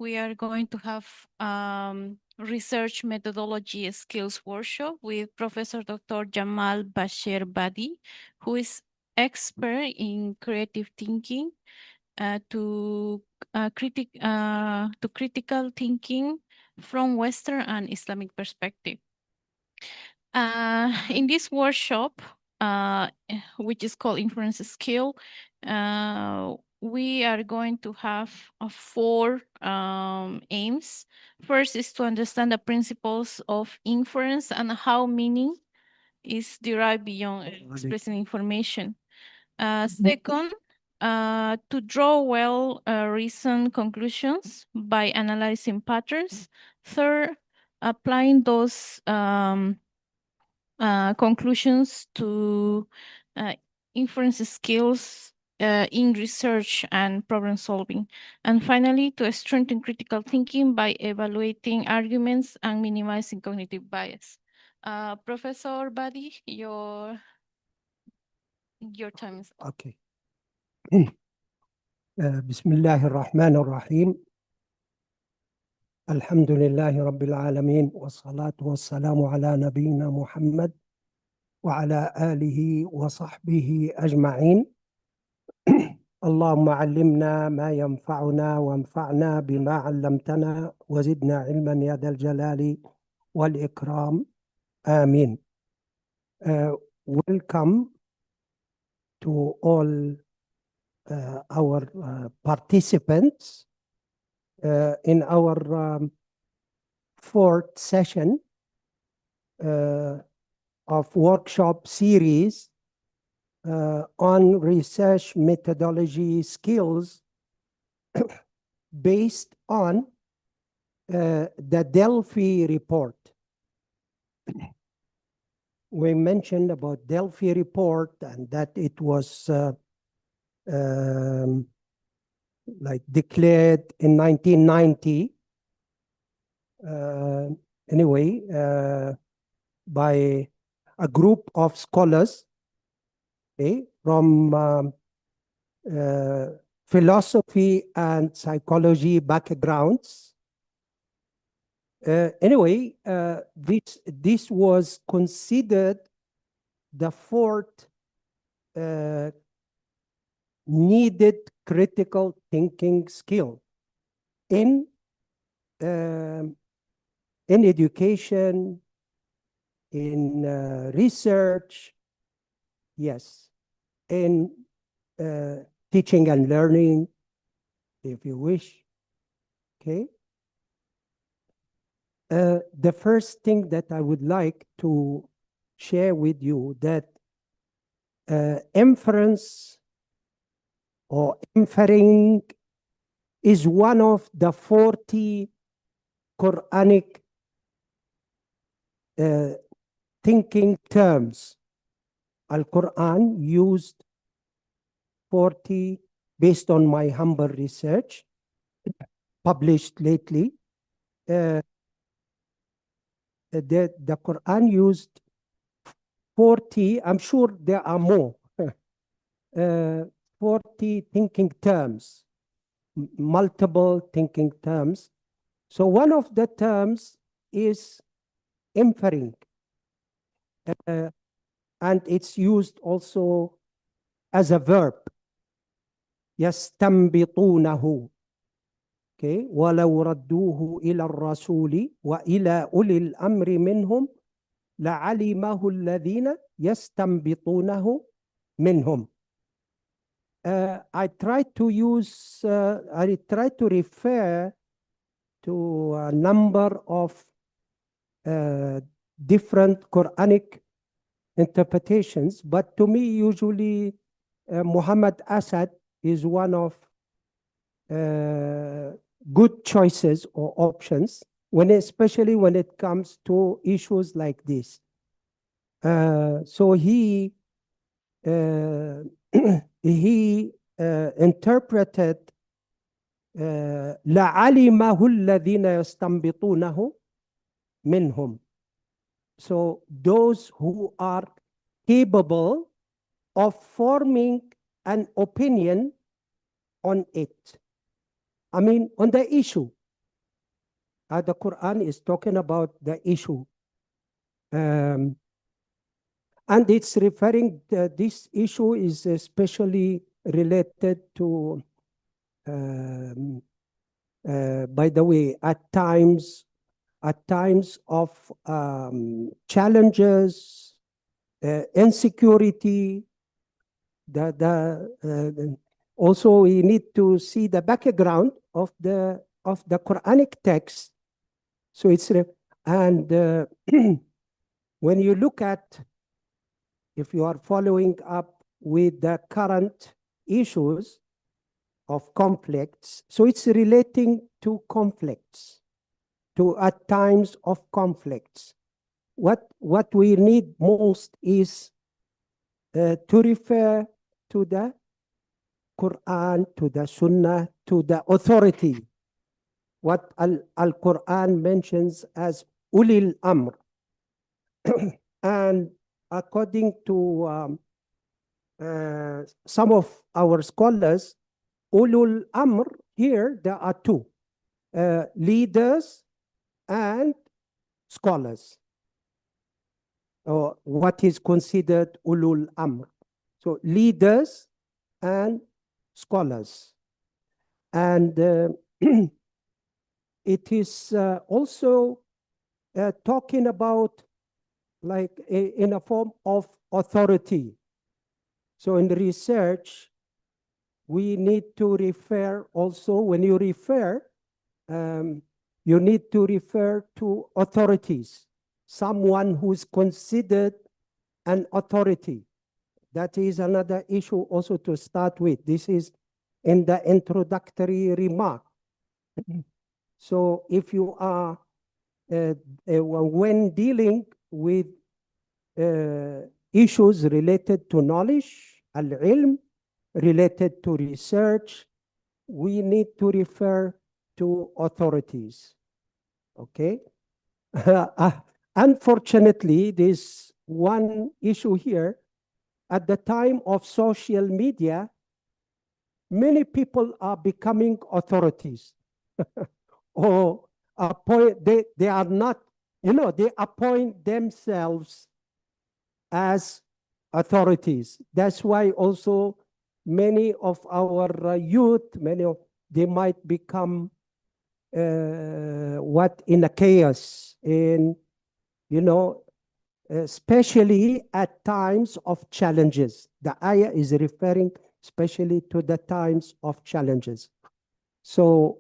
we are going to have research methodology skills workshop with Professor Dr. Jamal Bashier Badi, who is expert in creative thinking to critical thinking from Western and Islamic perspective. In this workshop, which is called Inference Skill, we are going to have four aims. First is to understand the principles of inference and how meaning is derived beyond expressing information. Second, to draw well reasoned conclusions by analyzing patterns. Third, applying those conclusions to inference skills in research and problem solving. And finally, to strengthen critical thinking by evaluating arguments and minimizing cognitive bias. Professor Badi, your time is up. Okay. بسم الله الرحمن الرحيم. الحمد لله رب العالمين والصلاة والسلام على نبينا محمد وعلى آله وصحبه أجمعين. اللهم علمنا ما ينفعنا وانفعنا بما علمتنا وزدنا علما يا ذا الجلال والإكرام. آمين. Welcome to all our participants in our fourth session of workshop series on research methodology skills based on the Delphi report. We mentioned about Delphi report and that it was like declared in 1990 anyway by a group of scholars from philosophy and psychology backgrounds. Anyway, this was considered the fourth needed critical thinking skill in education, in research, yes, in teaching and learning, if you wish. Okay. The first thing that I would like to share with you that inference or inferring is one of the 40 Quranic thinking terms. Al-Quran used 40, based on my humble research, published lately. The Quran used 40, I'm sure there are more, 40 thinking terms, multiple thinking terms. So one of the terms is inferring. And it's used also as a verb. يستنبطونه. Okay. ولو ردوه إلى الرسول وإلى أولي الأمر منهم لعلمه الذين يستنبطونه منهم. I try to refer to a number of different Quranic interpretations, but to me, usually Muhammad Asad is one of good choices or options, especially when it comes to issues like this. So he interpreted لعلمه الذين يستنبطونه منهم. So those who are capable of forming an opinion on it. I mean, on the issue. The Quran is talking about the issue. And it's referring, this issue is especially related to, by the way, at times of challenges, insecurity, also we need to see the background of the Quranic text. So it's and when you look at, if you are following up with the current issues of conflicts, so it's relating to conflicts, to at times of conflicts. What we need most is to refer to the Quran, to the Sunnah, to the authority. What Al-Quran mentions as ulil amr. And according to some of our scholars, ulul amr, here there are two, leaders and scholars, or what is considered ulul amr. So leaders and scholars. And it is also talking about like in a form of authority. So in research, we need to refer also, when you refer, you need to refer to authorities, someone who's considered an authority. That is another issue also to start with. This is in the introductory remark. So if you are, when dealing with issues related to knowledge, al-ilm, related to research, we need to refer to authorities, okay? Unfortunately, there's one issue here. At the time of social media, many people are becoming authorities. Or they are not, they appoint themselves as authorities. That's why also many of our youth, they might become in a chaos, in, especially at times of challenges. The ayah is referring especially to the times of challenges. So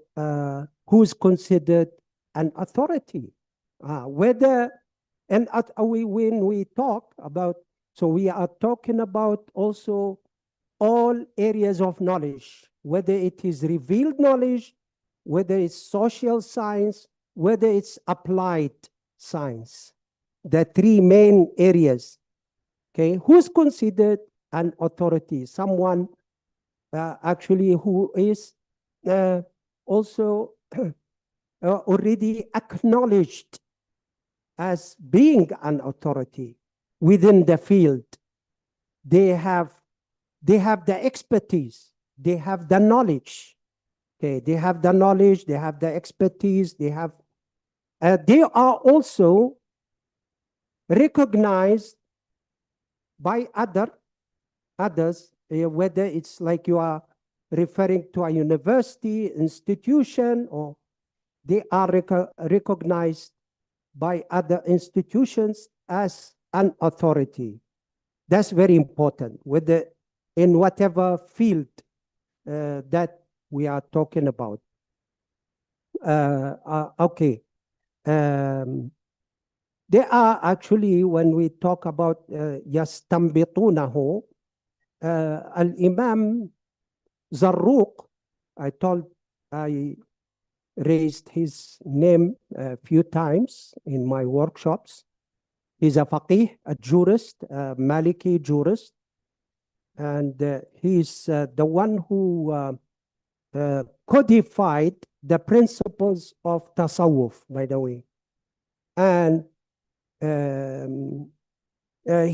who's considered an authority? When we talk about, so we are talking about also all areas of knowledge, whether it is revealed knowledge, whether it's social science, whether it's applied science. The three main areas, okay? Who's considered an authority? Someone actually who is also already acknowledged as being an authority within the field. They have the expertise, they have the knowledge. Okay, they have the knowledge, they have the expertise, they are also recognized by others, whether it's like you are referring to a university, institution, or they are recognized by other institutions as an authority. That's very important, whether in whatever field that we are talking about. Okay. There are actually, when we talk about يستنبطونه, Al-Imam Zarruq, I raised his name a few times in my workshops. He's a faqih, a jurist, a Maliki jurist. And he's the one who codified the principles of tasawwuf, by the way. And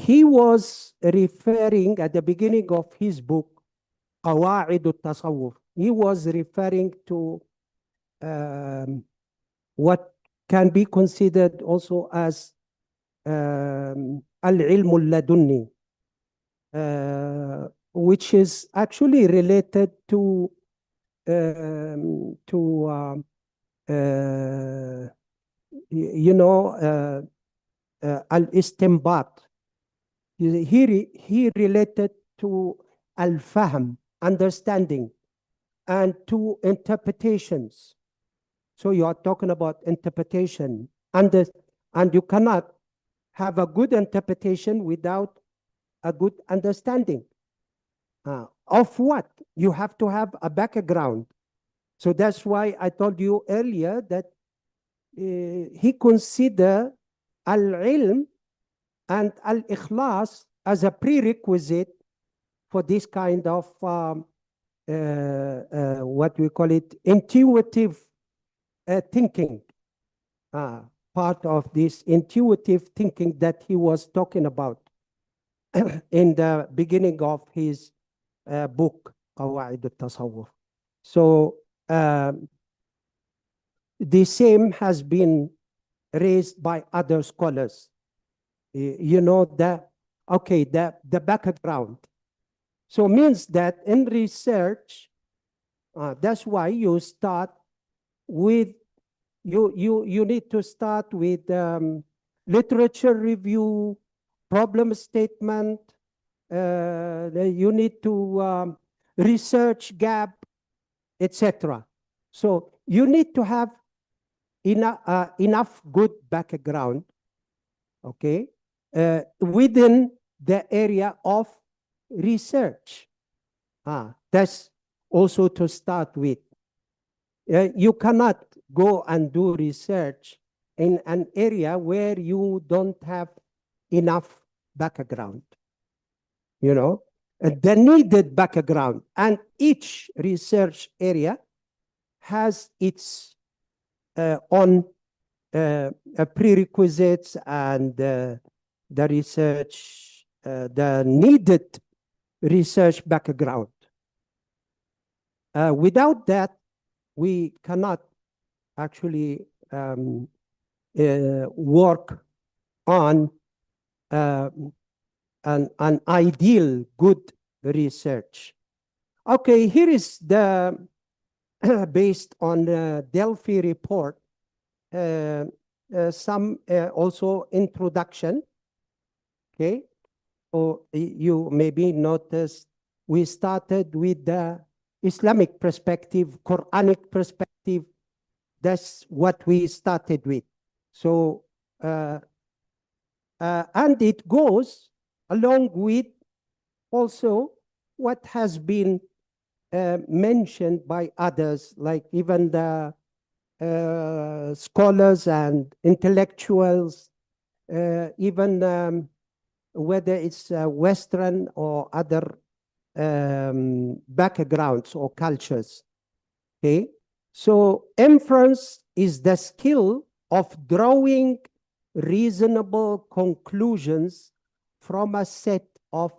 he was referring at the beginning of his book, قواعد التصوف. He was referring to what can be considered also as al-ilm al-ladunni, which is actually related to um, to um, uh, you know al-istinbat. He related to al-fahm, understanding, and to interpretations. So you are talking about interpretation, and you cannot have a good interpretation without a good understanding. Of what? You have to have a background. So that's why I told you earlier that he considered al-ilm and al-ikhlas as a prerequisite for this kind of what we call it, intuitive thinking. Part of this intuitive thinking that he was talking about in the beginning of his book, قواعد التصوف. So the same has been raised by other scholars. You know, the background. So means that in research, that's why you start with, you need to start with literature review, problem statement, you need to research gap, etc. So you need to have enough good background, okay, within the area of research. That's also to start with. You cannot go and do research in an area where you don't have enough background, you know, the needed background. And each research area has its own prerequisites and the research, the needed research background. Without that, we cannot actually work on an ideal good research. Okay, here is the based on the Delphi report, some also introduction. Okay, so you maybe noticed we started with the Islamic perspective, Quranic perspective. That's what we started with. So, and it goes along with also what has been mentioned by others, like even the scholars and intellectuals, even whether it's Western or other backgrounds or cultures. Okay, so inference is the skill of drawing reasonable conclusions from a set of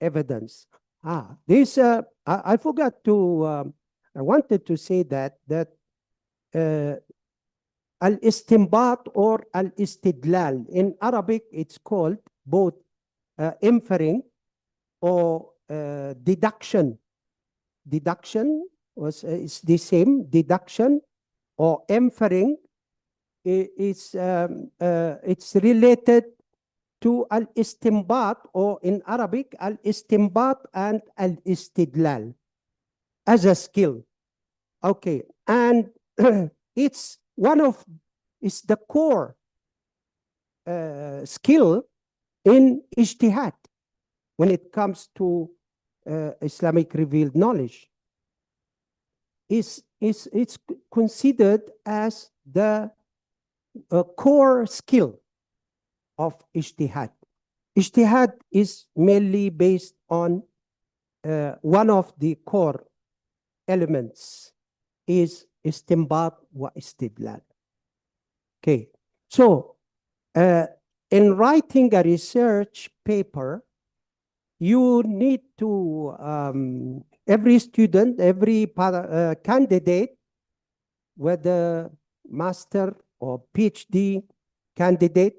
evidence. This I forgot to. I wanted to say that al-istinbat or al-istidlal in Arabic, it's called both inferring or deduction. Deduction is the same. Deduction or inferring is it's related to al-istinbat, or in Arabic al-istinbat and al-istidlal as a skill. Okay, and it's the core skill in ijtihad when it comes to Islamic revealed knowledge. It's considered as the core skill of ijtihad. Ijtihad is mainly based on one of the core elements is istinbat wa istidlal. Okay, so in writing a research paper, you need to, every student, every candidate, whether master or PhD candidate,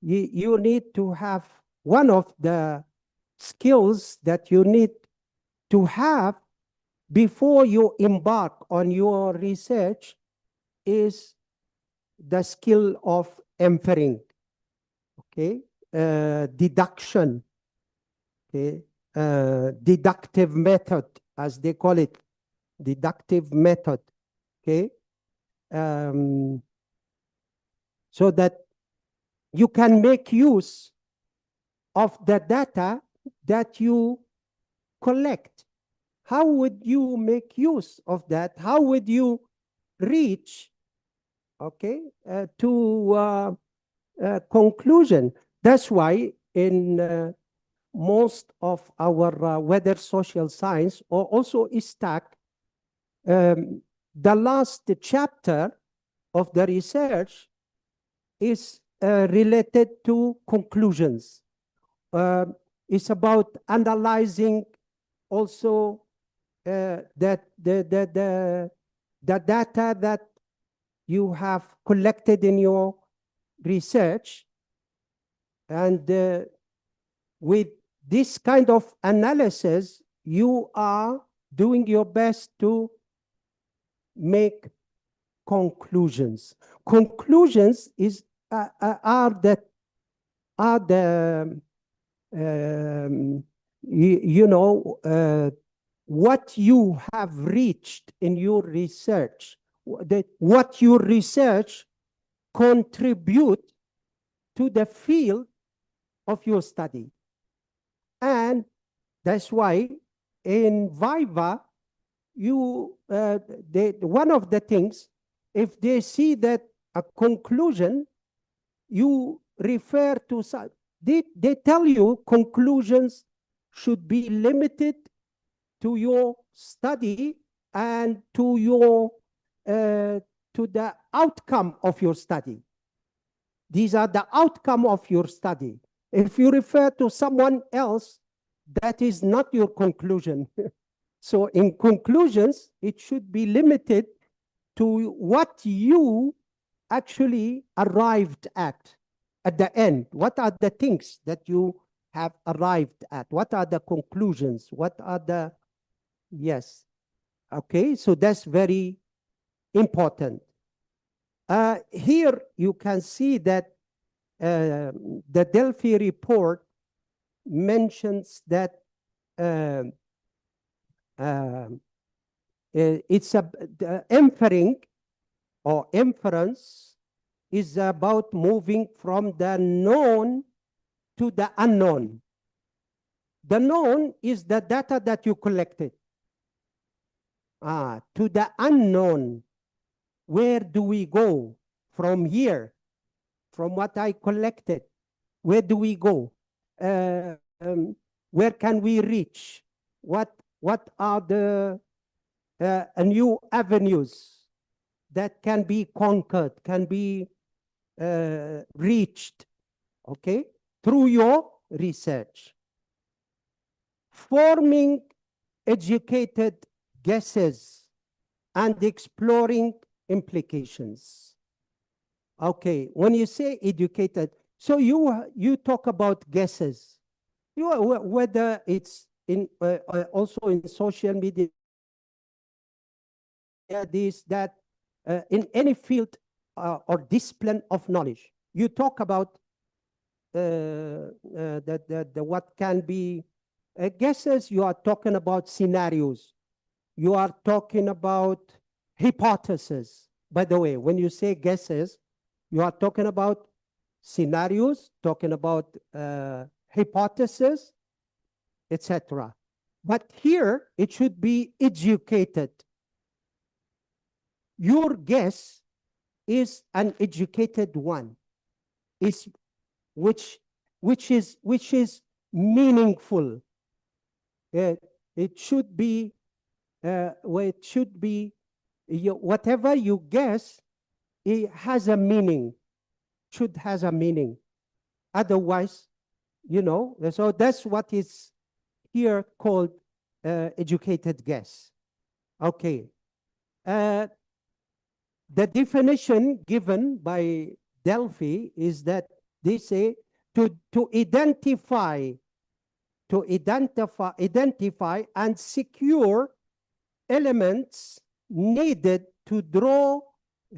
you need to have one of the skills that you need to have before you embark on your research is the skill of inferring, okay, deduction, okay, deductive method, as they call it, deductive method, okay, so that you can make use of the data that you collect. How would you make use of that? How would you reach, okay, to conclusion? That's why in most of our weather social science, or also ISTAC, the last chapter of the research is related to conclusions. It's about analyzing also that the data that you have collected in your research, and with this kind of analysis, you are doing your best to make conclusions. Conclusions are the what you have reached in your research, what your research contribute to the field of your study. And that's why in Viva, one of the things, if they see that a conclusion, you refer to, they tell you conclusions should be limited to your study and to your to the outcome of your study. These are the outcome of your study. If you refer to someone else, that is not your conclusion. So in conclusions, it should be limited to what you actually arrived at the end. What are the things that you have arrived at? What are the conclusions? What are the, yes. Okay, so that's very important. Here you can see that the Delphi report mentions that it's the inferring or inference is about moving from the known to the unknown. The known is the data that you collected. To the unknown, where do we go from here? From what I collected, where do we go? Where can we reach? What are the new avenues that can be conquered, can be reached, okay, through your research? Forming educated guesses and exploring implications. Okay, when you say educated, so you talk about guesses. Whether it's in also in social media, this, that, in any field or discipline of knowledge, you talk about what can be guesses. You are talking about scenarios. You are talking about hypotheses. By the way, when you say guesses, you are talking about scenarios, talking about hypotheses, etc. But here, it should be educated. Your guess is an educated one, which is meaningful. It should be whatever you guess, it has a meaning. Should has a meaning. Otherwise, so that's what is here called educated guess. Okay. The definition given by Delphi is that they say to identify and secure elements needed to draw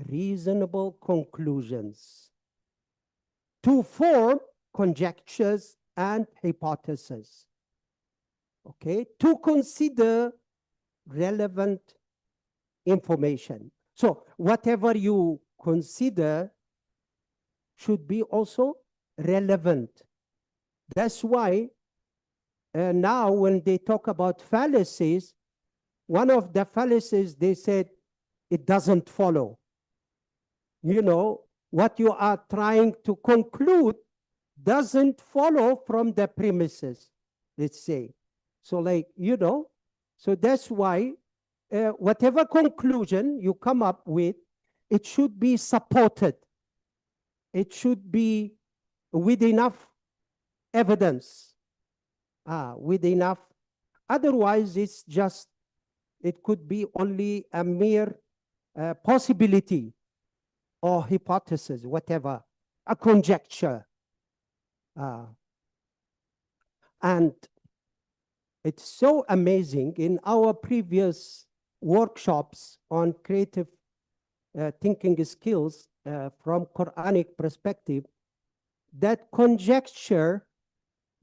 reasonable conclusions, to form conjectures and hypotheses, okay, to consider relevant information. So whatever you consider should be also relevant. That's why now when they talk about fallacies, one of the fallacies they said it doesn't follow. You know, what you are trying to conclude doesn't follow from the premises, let's say. So like, you know, so that's why whatever conclusion you come up with, it should be supported. It should be with enough evidence, with enough. Otherwise, it's just, it could be only a mere possibility or hypothesis, whatever, a conjecture. And it's so amazing. In our previous workshops on creative thinking skills from Quranic perspective, that conjecture,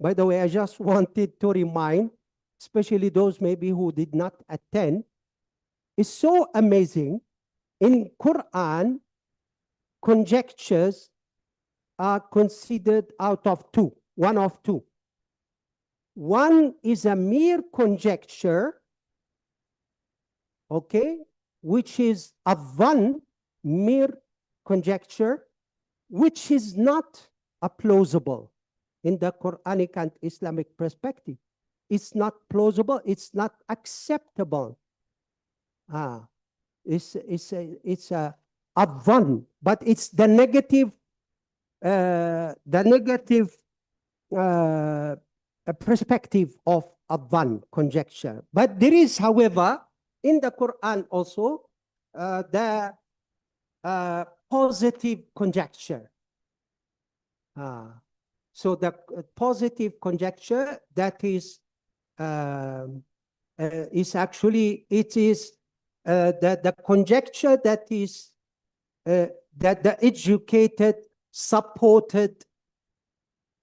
by the way, I just wanted to remind, especially those maybe who did not attend, is so amazing. In Quran, conjectures are considered out of two, one of two. One is a mere conjecture, okay, which is a one mere conjecture, which is not a plausible in the Quranic and Islamic perspective. It's not plausible, it's not acceptable. It's a one, but it's the negative perspective of a one conjecture. But there is, however, in the Quran also the positive conjecture. So the positive conjecture that is actually, it is the conjecture that is that the educated supported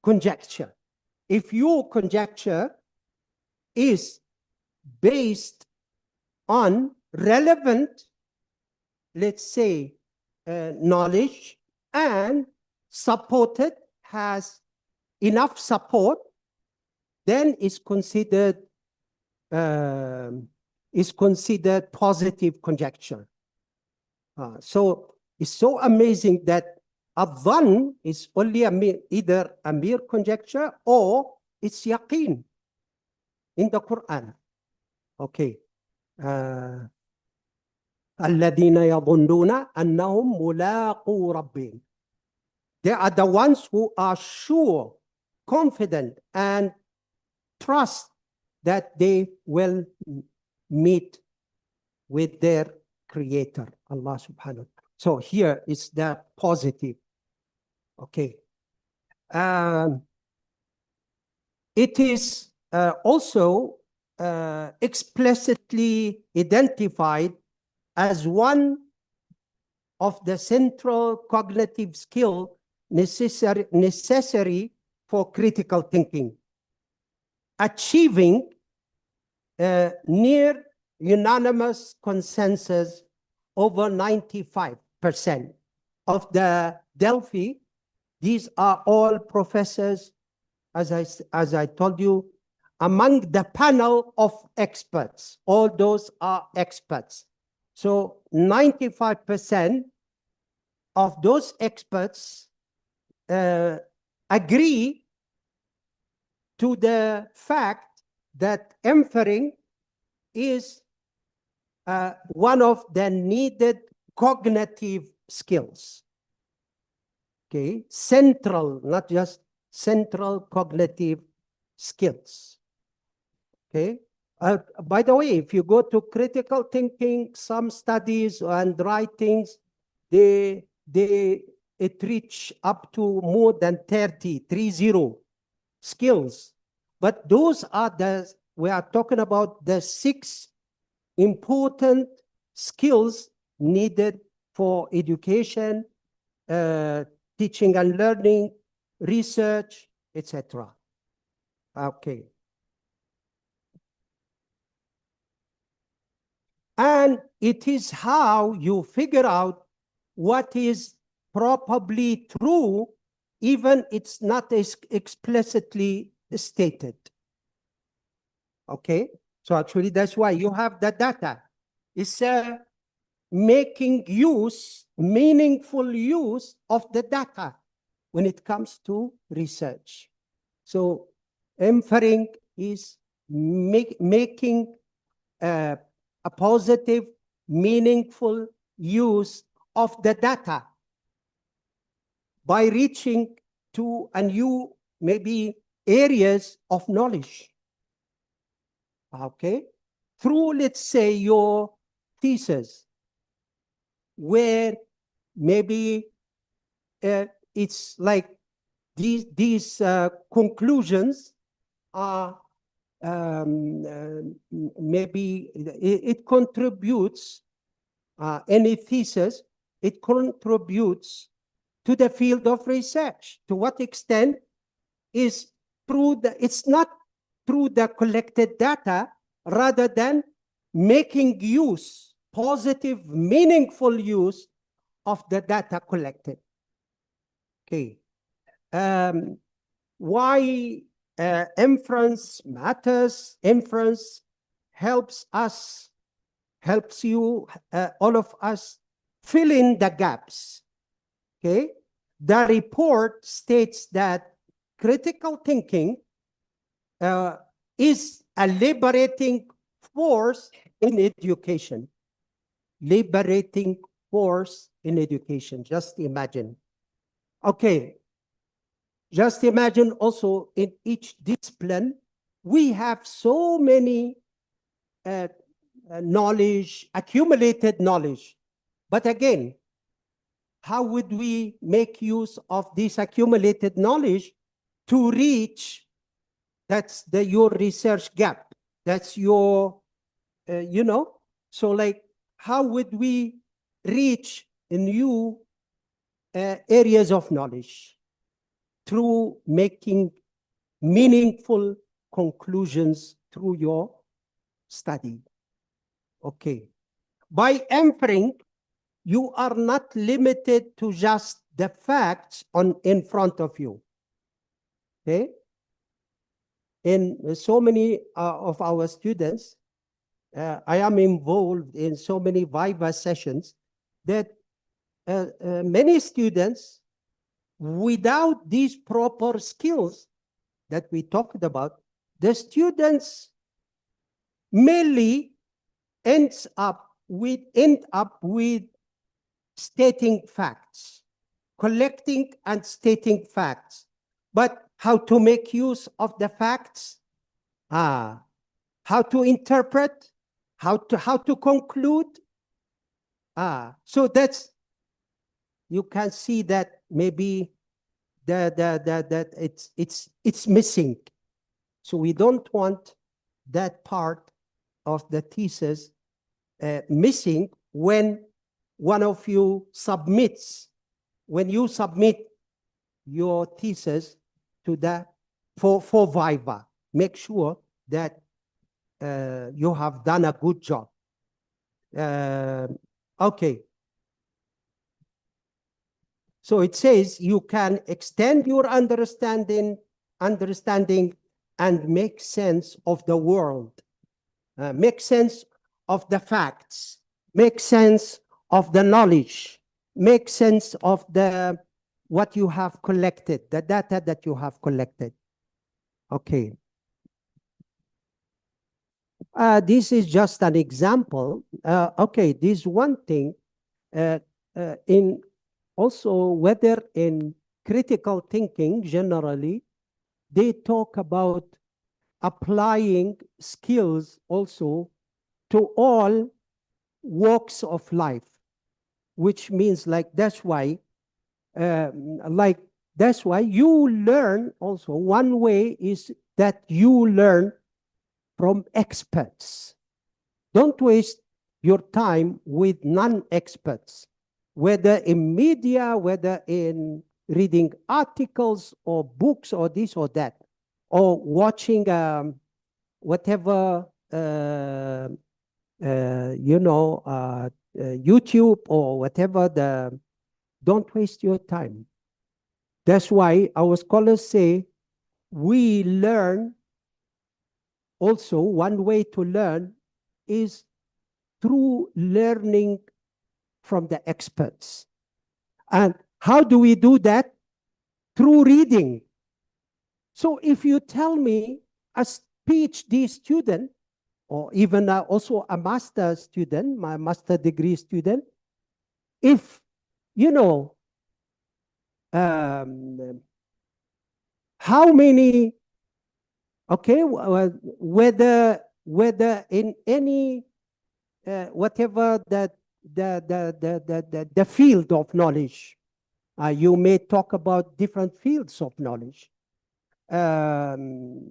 conjecture. If your conjecture is based on relevant, let's say, knowledge and supported, has enough support, then is considered positive conjecture. So it's so amazing that a dhann is only either a mere conjecture or it's yaqeen in the Quran. Okay. الذين يظنون أنهم ملاقو ربهم. They are the ones who are sure, confident, and trust that they will meet with their creator, Allah subhanahu wa ta'ala. So here is the positive. Okay. It is also explicitly identified as one of the central cognitive skill necessary for critical thinking, achieving near unanimous consensus over 95% of the Delphi. These are all professors, as I told you, among the panel of experts. All those are experts. So 95% of those experts agree to the fact that inferring is one of the needed cognitive skills. Okay, central, not just central cognitive skills. Okay. By the way, if you go to critical thinking, some studies and writings, it reach up to more than 30 skills. But those are we are talking about the 6 important skills needed for education, teaching and learning, research, etc. Okay. And it is how you figure out what is probably true, even it's not explicitly stated. Okay, so actually that's why you have the data. It's making meaningful use of the data when it comes to research. So inferring is making a positive, meaningful use of the data by reaching to a new, maybe, areas of knowledge. Okay? Through, let's say, your thesis, where maybe it's like these conclusions are maybe it contributes, any thesis, it contributes to the field of research. To what extent is it's not through the collected data, rather than making use, positive, meaningful use of the data collected. Okay. Why inference matters? Inference helps you, all of us, fill in the gaps. Okay. The report states that critical thinking is a liberating force in education. Liberating force in education. Just imagine. Okay. Just imagine also in each discipline, we have so many knowledge, accumulated knowledge. But again, how would we make use of this accumulated knowledge to reach, that's your research gap. That's your, so like, how would we reach new areas of knowledge? Through making meaningful conclusions through your study. Okay. By inferring, you are not limited to just the facts in front of you. Okay. In so many of our students, I am involved in so many Viva sessions that many students, without these proper skills that we talked about, the students merely end up with stating facts, collecting and stating facts. But how to make use of the facts, how to interpret, how to conclude. So that's, you can see that maybe that it's missing. So we don't want that part of the thesis missing when one of you submits, when you submit your thesis to for Viva. Make sure that you have done a good job. Okay. So it says you can extend your understanding and make sense of the world, make sense of the facts, make sense of the knowledge, make sense of what you have collected, the data that you have collected. Okay. This is just an example. Okay, this one thing, in also, whether in critical thinking generally, they talk about applying skills also to all walks of life. which means like that's why that's why you learn also. One way is that you learn from experts. Don't waste your time with non-experts, whether in media, whether in reading articles or books or this or that, or watching whatever, YouTube or whatever. Don't waste your time. That's why our scholars say we learn also, one way to learn is through learning from the experts. And how do we do that? Through reading. So if you tell me a PhD student, or even also a master student, my master degree student, if, you know, how many, okay, whether in any, whatever the field of knowledge, you may talk about different fields of knowledge,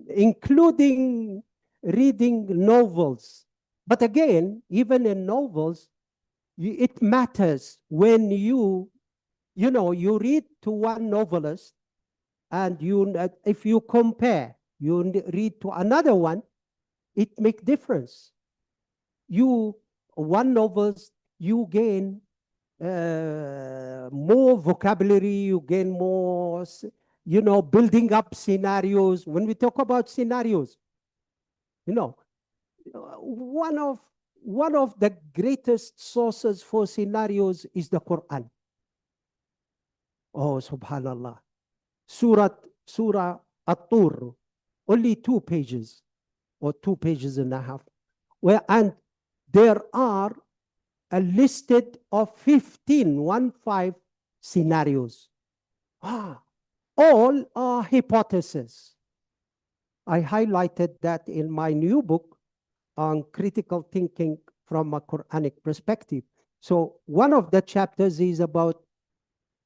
including reading novels. But again, even in novels, it matters when you read to one novelist, and if you compare, you read to another one, it makes difference. One novels, you gain more vocabulary, you gain more, building up scenarios. When we talk about scenarios, one of the greatest sources for scenarios is the Quran. Oh, subhanallah. Surah At-Tur, only 2 pages or 2 pages and a half. And there are a listed of 15 scenarios. All are hypotheses. I highlighted that in my new book on critical thinking from a Quranic perspective. So one of the chapters is about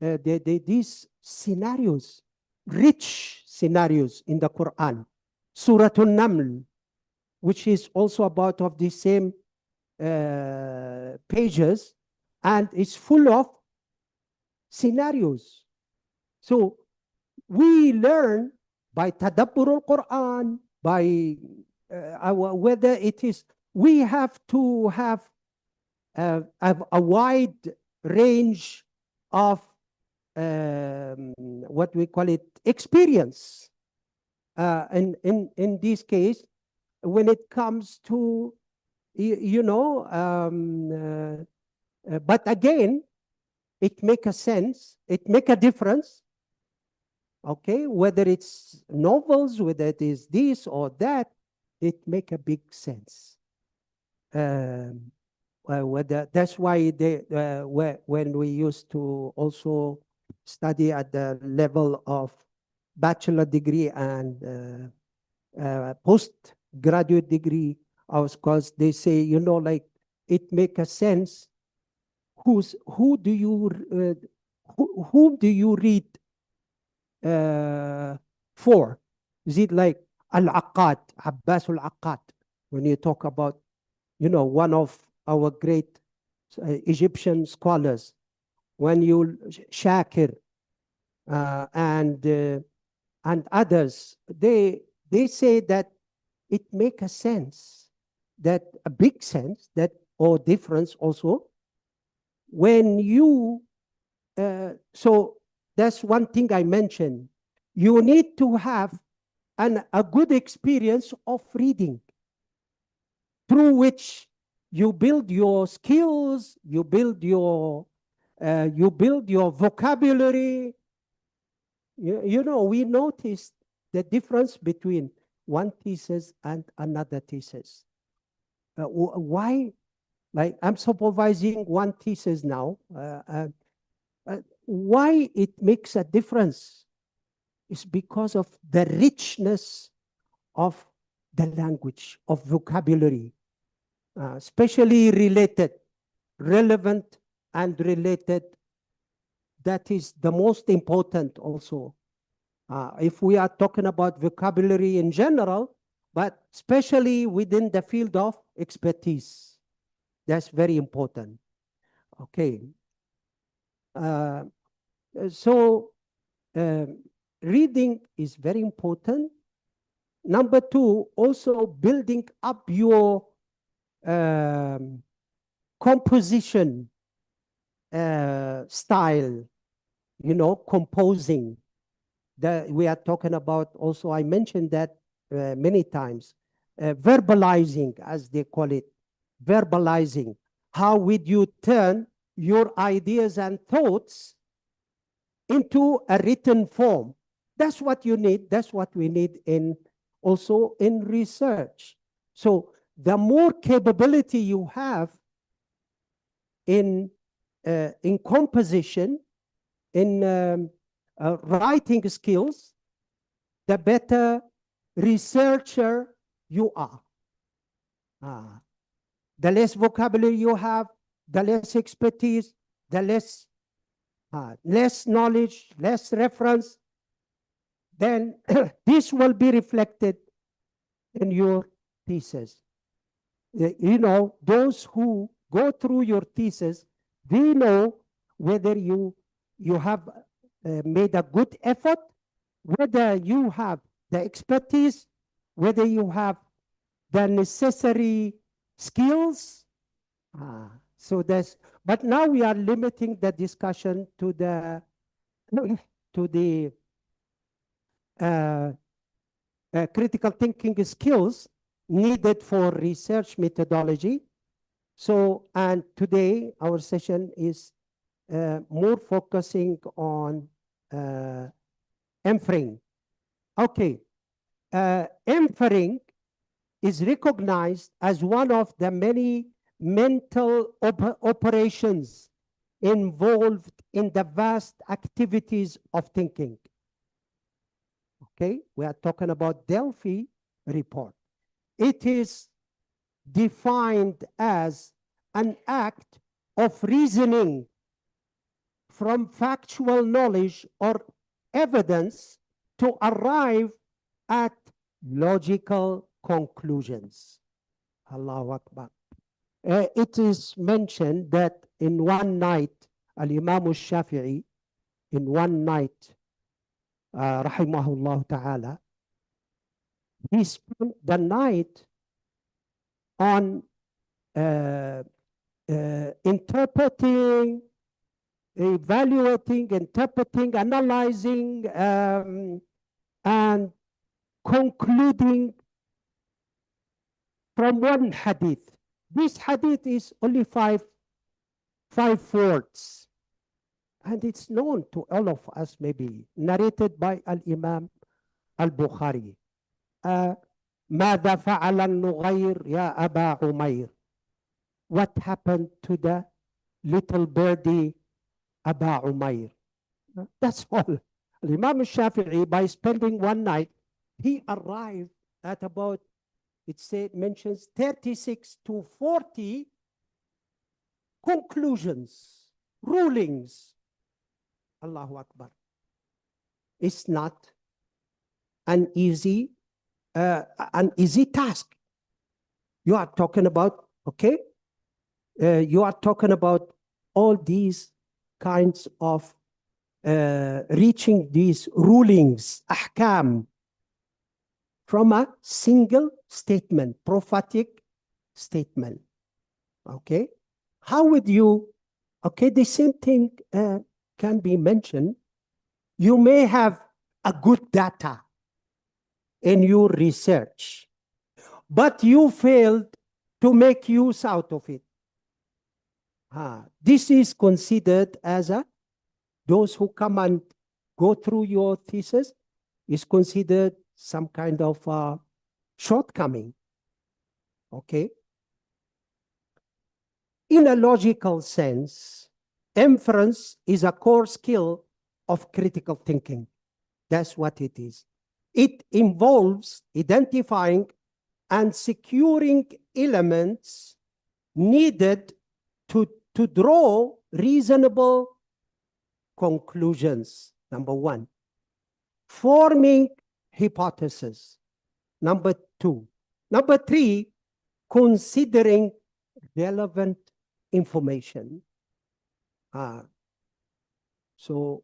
these scenarios, rich scenarios in the Quran. Surah An-Naml, which is also about of the same pages, and it's full of scenarios. So we learn by tadabbur al-Quran, by whether it is, we have to have a wide range of what we call it, experience. In this case, when it comes to, but again, it make a sense, it make a difference. Okay, whether it's novels, whether it is this or that, it make a big sense. That's why when we used to also study at the level of bachelor degree and postgraduate degree, of course, they say, like, it make a sense. Whom do you read for? Is it like Al-Aqad, Abbas Al-Aqad, when you talk about, one of our great Egyptian scholars, when you Shakir and others, they say that it make a sense, that a big sense, that or difference also when you so that's one thing I mentioned. You need to have a good experience of reading, through which you build your skills, you build your vocabulary. We noticed the difference between one thesis and another thesis. Why? Like, I'm supervising one thesis now. Why it makes a difference is because of the richness of the language, of vocabulary, especially related, relevant, and related. That is the most important also. If we are talking about vocabulary in general, but especially within the field of expertise. That's very important. Okay. So reading is very important. Number two, also building up your composition style, composing. We are talking about also, I mentioned that many times, verbalizing, as they call it, verbalizing. How would you turn your ideas and thoughts into a written form? That's what you need. That's what we need also in research. So the more capability you have in composition, in writing skills, the better researcher you are. The less vocabulary you have, the less expertise, the less knowledge, less reference, then this will be reflected in your thesis. Those who go through your thesis, they know whether you have made a good effort, whether you have the expertise, whether you have the necessary skills. But now we are limiting the discussion to the critical thinking skills needed for research methodology. So, and today our session is more focusing on inferring. Okay, inferring is recognized as one of the many mental operations involved in the vast activities of thinking. Okay, we are talking about Delphi report. It is defined as an act of reasoning from factual knowledge or evidence to arrive at logical conclusions. Allahu Akbar. It is mentioned that in one night, Al-Imam al-Shafi'i, in one night, rahimahullah ta'ala, he spent the night on interpreting, evaluating, interpreting, analyzing, and concluding from one hadith. This hadith is only five words. And it's known to all of us, maybe, narrated by Al-Imam Al-Bukhari. ماذا فعل النغير يا أبا عمير? What happened to the little birdie Aba Umair? That's all. Imam Shafi'i, by spending one night, he arrived at about, mentions 36 to 40 conclusions, rulings. Allahu Akbar. It's not an easy task. You are talking about, okay? You are talking about all these kinds of reaching these rulings, ahkam, from a single statement, prophetic statement. Okay? How would you, okay, the same thing can be mentioned. You may have a good data in your research, but you failed to make use out of it. This is considered as those who come and go through your thesis is considered some kind of shortcoming. Okay? In a logical sense, inference is a core skill of critical thinking. That's what it is. It involves identifying and securing elements needed to draw reasonable conclusions, number one. Forming hypothesis, number two. Number three, considering relevant information. So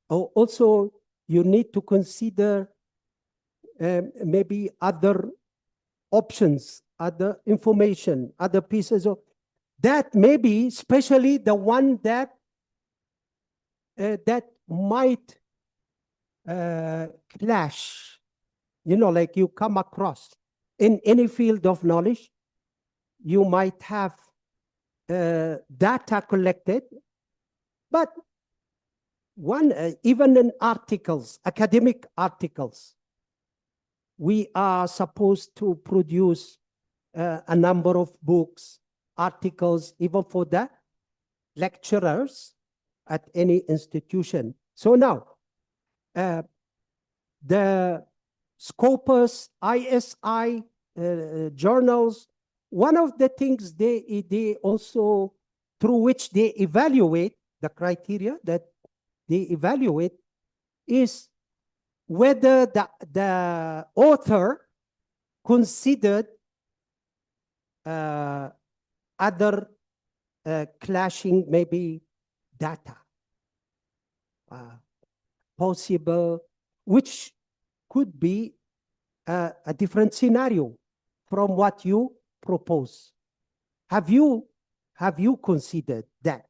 also you need to consider maybe other options, other information, other pieces of that, maybe especially the one that that might clash, you know, like you come across in any field of knowledge. You might have data collected, but one even in articles, academic articles, we are supposed to produce a number of books, articles, even for the lecturers at any institution. So now, the Scopus, ISI journals, one of the things they also, through which they evaluate, the criteria that they evaluate is whether the author considered other clashing maybe data, possible, which could be a different scenario from what you propose. Have you considered that?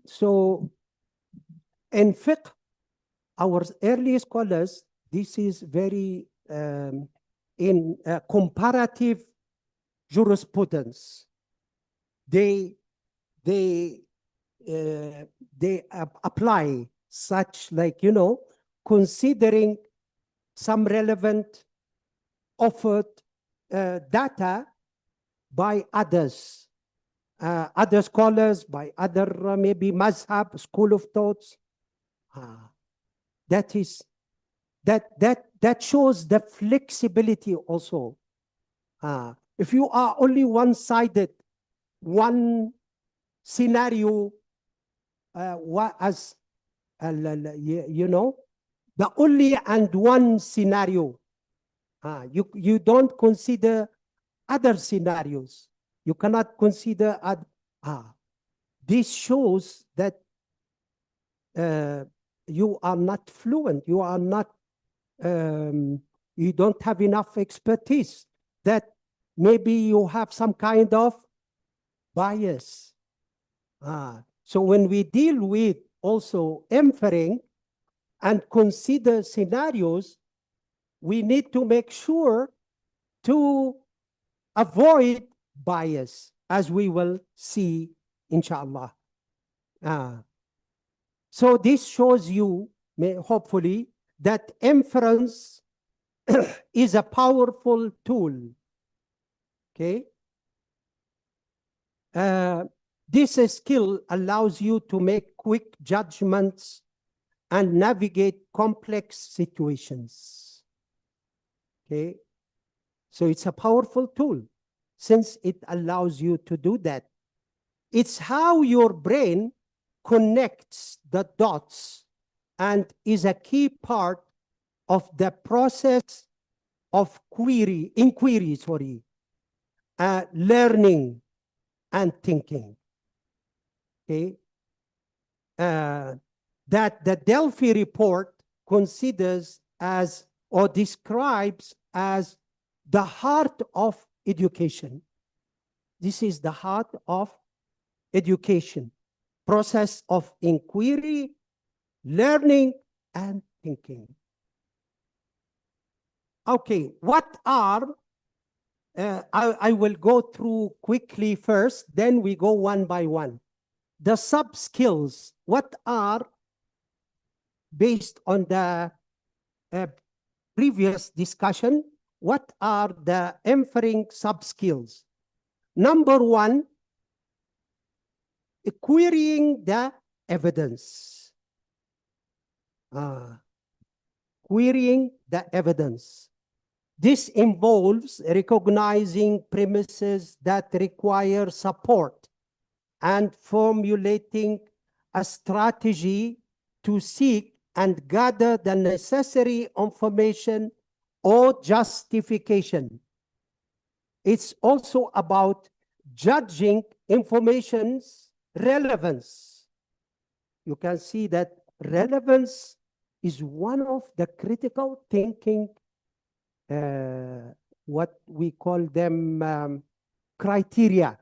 So in fiqh, our early scholars, this is very in comparative jurisprudence. They apply such, like, you know, considering some relevant offered data by others, other scholars, by other maybe mazhab, school of thoughts. That is that shows the flexibility also. If you are only one-sided, one scenario, as you know, the only and one scenario, you don't consider other scenarios. You cannot consider this shows that you are not fluent. You are not. You don't have enough expertise. That maybe you have some kind of bias. So when we deal with also inferring and consider scenarios, we need to make sure to avoid bias, as we will see, inshallah. So this shows you, hopefully, that inference is a powerful tool. Okay? This skill allows you to make quick judgments and navigate complex situations. Okay? So it's a powerful tool since it allows you to do that. It's how your brain connects the dots and is a key part of the process of inquiry, learning and thinking. Okay? That the Delphi report considers as or describes as the heart of education. This is the heart of education, process of inquiry, learning, and thinking. Okay, what are, I will go through quickly first, then we go one by one. The sub-skills, what are, based on the previous discussion, what are the inferring sub-skills? Number one, querying the evidence. Querying the evidence. This involves recognizing premises that require support and formulating a strategy to seek and gather the necessary information or justification. It's also about judging information's relevance. You can see that relevance is one of the critical thinking, what we call them criteria.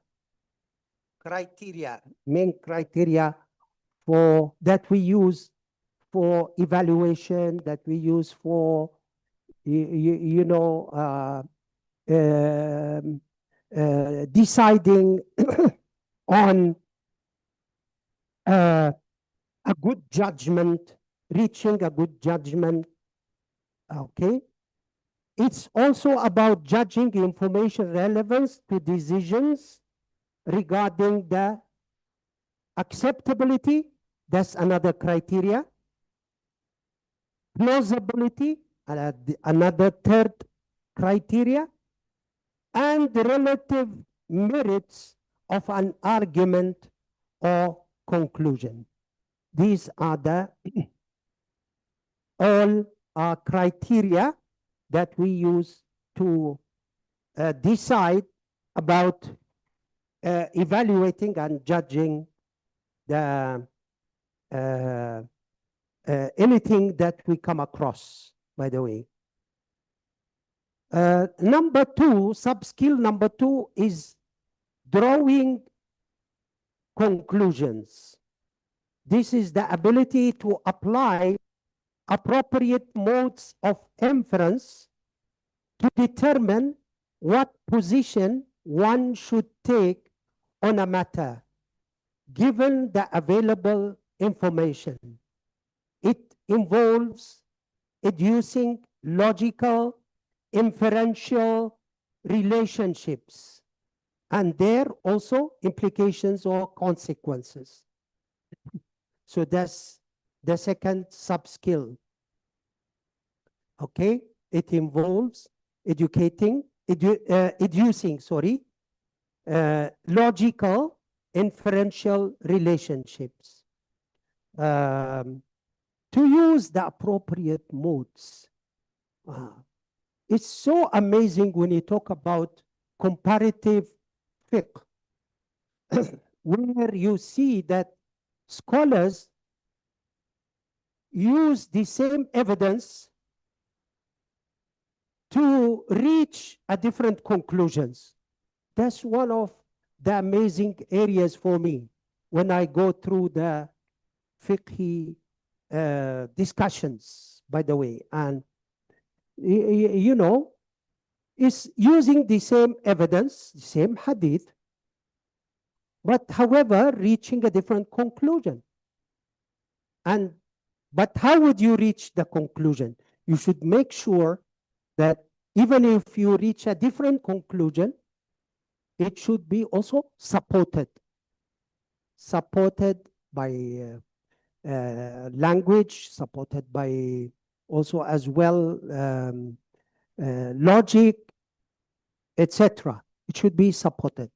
Main criteria for that we use for evaluation, that we use for, deciding on a good judgment, reaching a good judgment. Okay. It's also about judging information relevance to decisions regarding the acceptability. That's another criteria. Plausibility, another third criteria. And the relative merits of an argument or conclusion. These are the all criteria that we use to decide about evaluating and judging the anything that we come across, by the way. Number two, sub-skill number two is drawing conclusions. This is the ability to apply appropriate modes of inference to determine what position one should take on a matter, given the available information. It involves deducing logical, inferential relationships, and there also implications or consequences. So that's the second sub-skill. Okay, it involves educing, logical, inferential relationships. To use the appropriate modes. It's so amazing when you talk about comparative fiqh, where you see that scholars use the same evidence to reach a different conclusions. That's one of the amazing areas for me when I go through the fiqh discussions, by the way. And, you know, it's using the same evidence, the same hadith, but however, reaching a different conclusion. But how would you reach the conclusion? You should make sure that even if you reach a different conclusion, it should be also supported by language, supported by also as well logic, etc. It should be supported.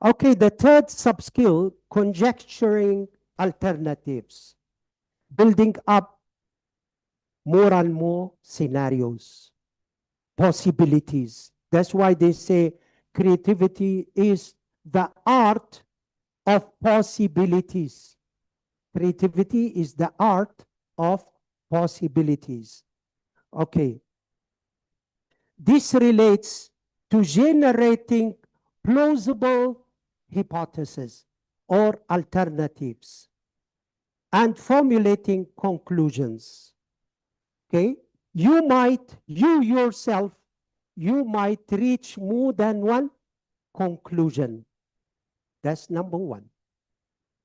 Okay, the third sub-skill, conjecturing alternatives, building up more and more scenarios, possibilities. That's why they say creativity is the art of possibilities. Creativity is the art of possibilities. Okay. This relates to generating plausible hypotheses or alternatives and formulating conclusions. Okay? You yourself, you might reach more than one conclusion. That's number one.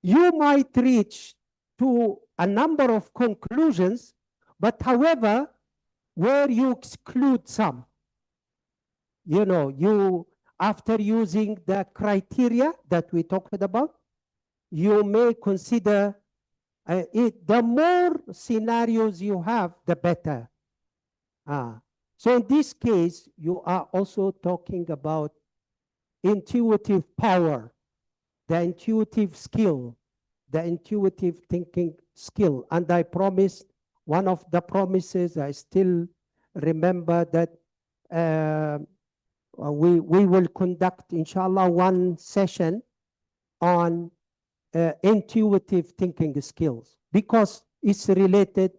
You might reach to a number of conclusions, but however, where you exclude some, you know, after using the criteria that we talked about, you may consider the more scenarios you have, the better. So in this case, you are also talking about intuitive power, the intuitive skill, the intuitive thinking skill. And I promised, one of the promises, I still remember that uh, we will conduct, inshallah, one session on intuitive thinking skills, because it's related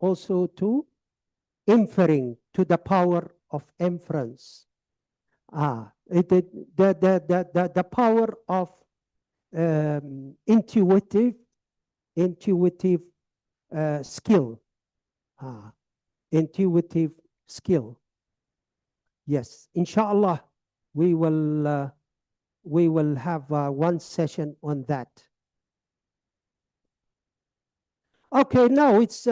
also to inferring, to the power of inference. The power of intuitive skill. Ah, intuitive skill. Yes, inshallah, we will have one session on that. Okay, now it's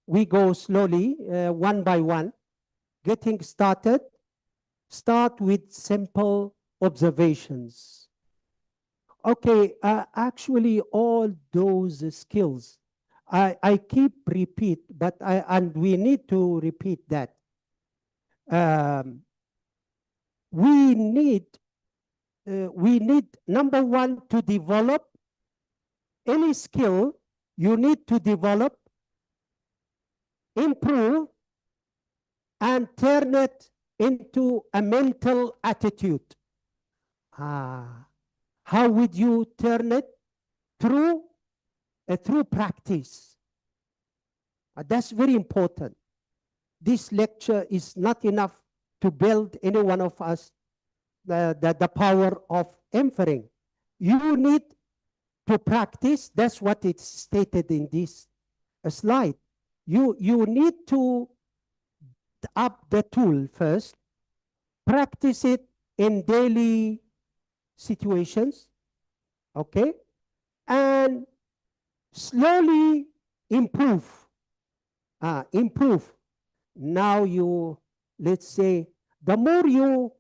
we go slowly, one by one. Getting started. Start with simple observations. Okay, actually, all those skills, I keep repeat, and we need to repeat that. Um, we need number one, to develop any skill. You need to develop, improve, and turn it into a mental attitude. How would you turn it? Through practice. That's very important. This lecture is not enough to build any one of us the power of inferring. You need to practice. That's what it's stated in this slide. You need to up the tool first, practice it in daily situations, okay, and slowly improve. Improve. Now let's say, the more you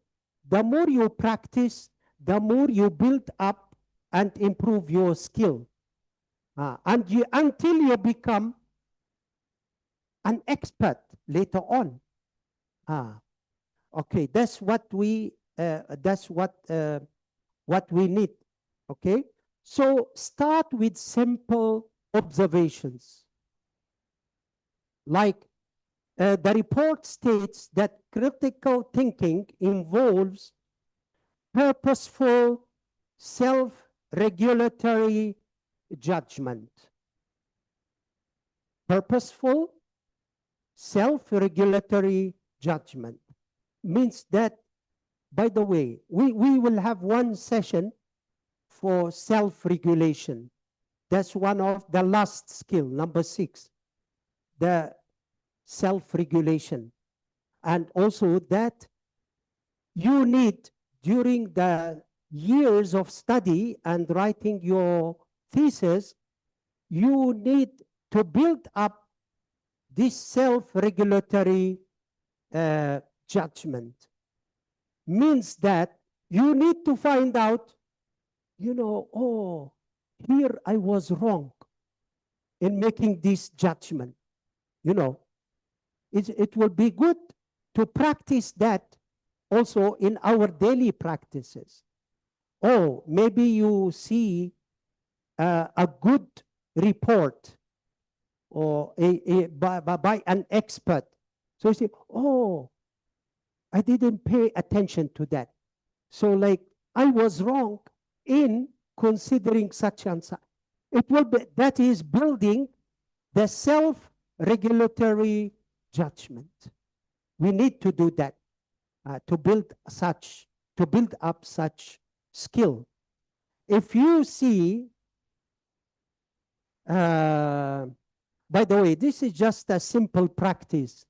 practice, the more you build up and improve your skill, until you become an expert later on. Okay, that's what we need. Okay, so start with simple observations. Like the report states that critical thinking involves purposeful, self-regulatory judgment. Purposeful, self-regulatory judgment means that, by the way, we will have one session for self-regulation. That's one of the last skill, number 6, the self-regulation. And also that you need, during the years of study and writing your thesis, you need to build up this self-regulatory judgment. Means that you need to find out, oh, here I was wrong in making this judgment. It will be good to practice that also in our daily practices. Oh, maybe you see a good report or by an expert. So you say, oh, I didn't pay attention to that. So like, I was wrong in considering such and such. That is building the self-regulatory judgment. We need to do that to build up such skill. If you see, by the way, this is just a simple practice.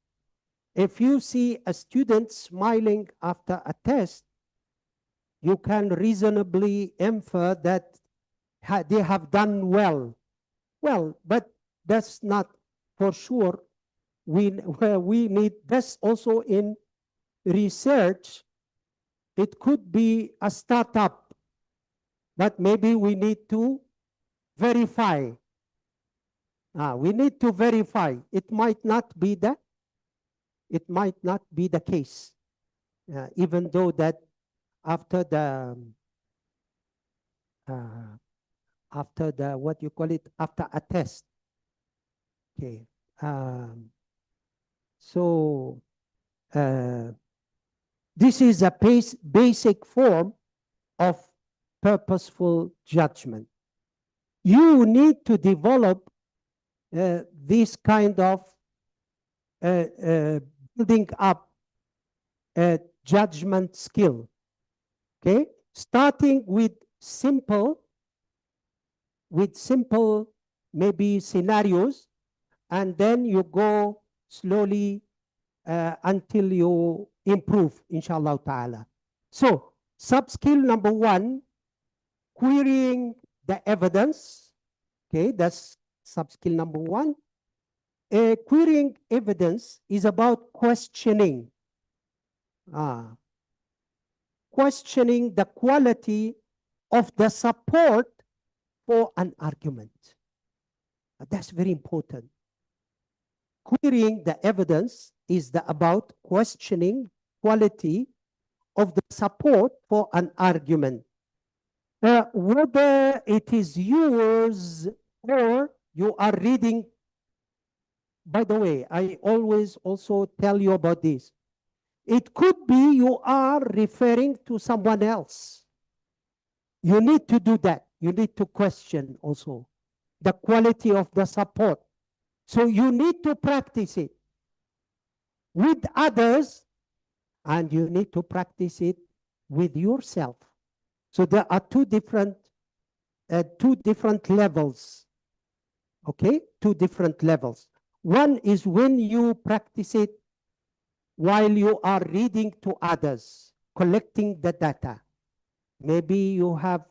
If you see a student smiling after a test, you can reasonably infer that they have done well. Well, but that's not for sure. We need this also in research. It could be a startup, but maybe we need to verify. We need to verify. It might not be that. it might not be the case, even though that after uh, what you call it, after a test. Okay. So uh, this is a basic form of purposeful judgment. You need to develop this kind of building up a judgment skill. Okay, starting with simple maybe scenarios, and then you go slowly until you improve, inshallah ta'ala. So, sub-skill number 1, querying the evidence. Okay, that's sub-skill number 1. Querying evidence is about questioning. Questioning the quality of the support for an argument. That's very important. Querying the evidence is about questioning quality of the support for an argument. Whether it is yours or you are reading. By the way, I always also tell you about this. It could be you are referring to someone else. You need to do that. You need to question also the quality of the support. So you need to practice it with others, and you need to practice it with yourself. So there are two different levels. Okay, two different levels. One is when you practice it while you are reading to others, collecting the data. Maybe you have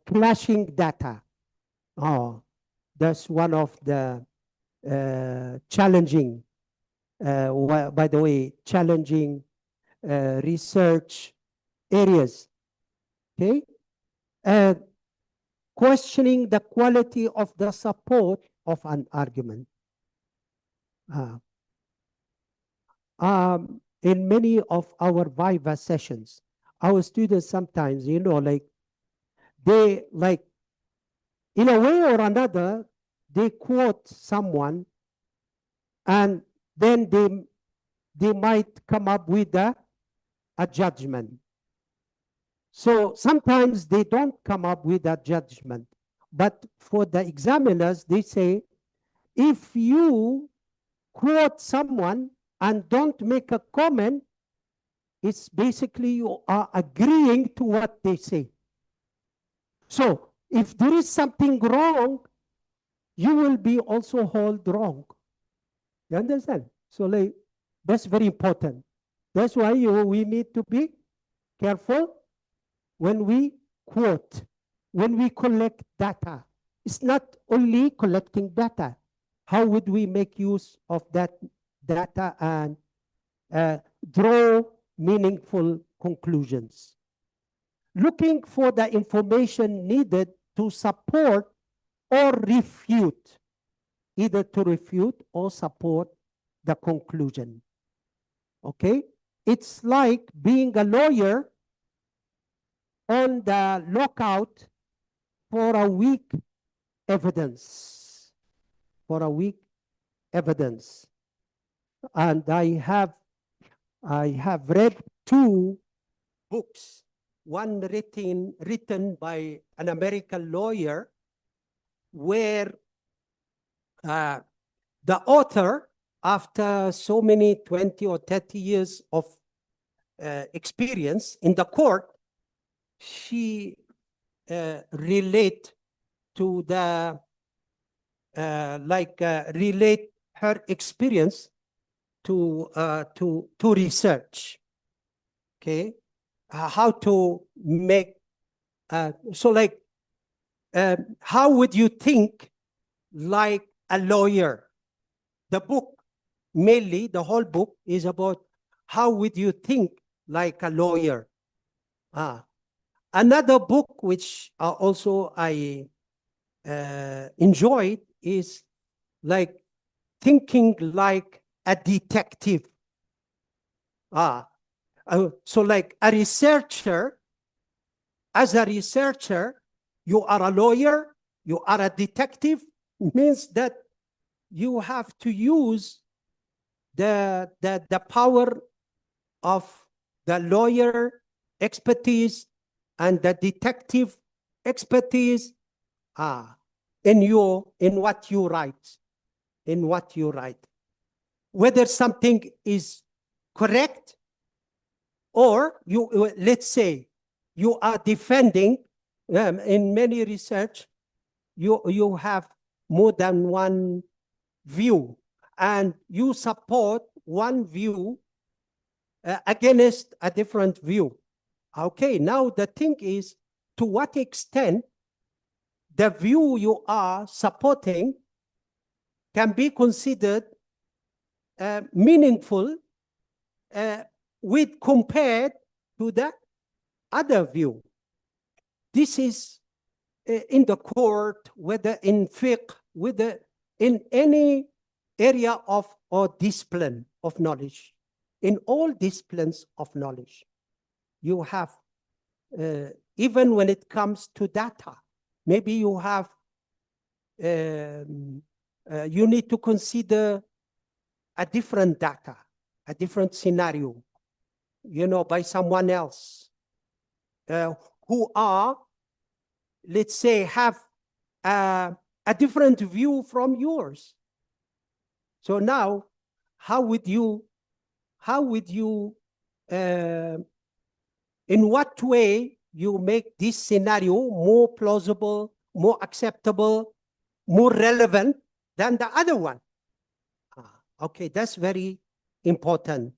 clashing data. Oh, that's one of the challenging, by the way, challenging research areas. Okay, questioning the quality of the support of an argument. In many of our Viva sessions, our students sometimes, like they like, in a way or another, they quote someone, and then they might come up with a judgment. So sometimes they don't come up with a judgment. But for the examiners, they say, if you quote someone and don't make a comment, it's basically you are agreeing to what they say. So if there is something wrong, you will be also held wrong. You understand? So like, that's very important. That's why we need to be careful when we quote, when we collect data. It's not only collecting data. How would we make use of that data and draw meaningful conclusions? Looking for the information needed to support or refute, either to refute or support the conclusion. Okay? It's like being a lawyer on the lookout for a weak evidence. For a weak evidence. And I have read two books. One written by an American lawyer, where the author, after so many 20 or 30 years of experience in the court, she relate to the relate her experience to research. Okay, how to make so like how would you think like a lawyer? The book, mainly the whole book, is about how would you think like a lawyer. Another book which also I enjoyed is like thinking like a detective. So like a researcher, as a researcher, you are a lawyer, you are a detective, means that you have to use the power of the lawyer expertise and the detective expertise in what you write, whether something is correct, or let's say you are defending. In many research, you have more than one view, and you support one view against a different view. Okay, now the thing is, to what extent the view you are supporting can be considered meaningful with compared to the other view. This is in the court, whether in fiqh, whether in any area of or discipline of knowledge. In all disciplines of knowledge, you have, even when it comes to data, maybe you have, you need to consider a different data, a different scenario, by someone else who are, let's say, have a different view from yours. So now, how would you, in what way you make this scenario more plausible, more acceptable, more relevant than the other one? Okay, that's very important.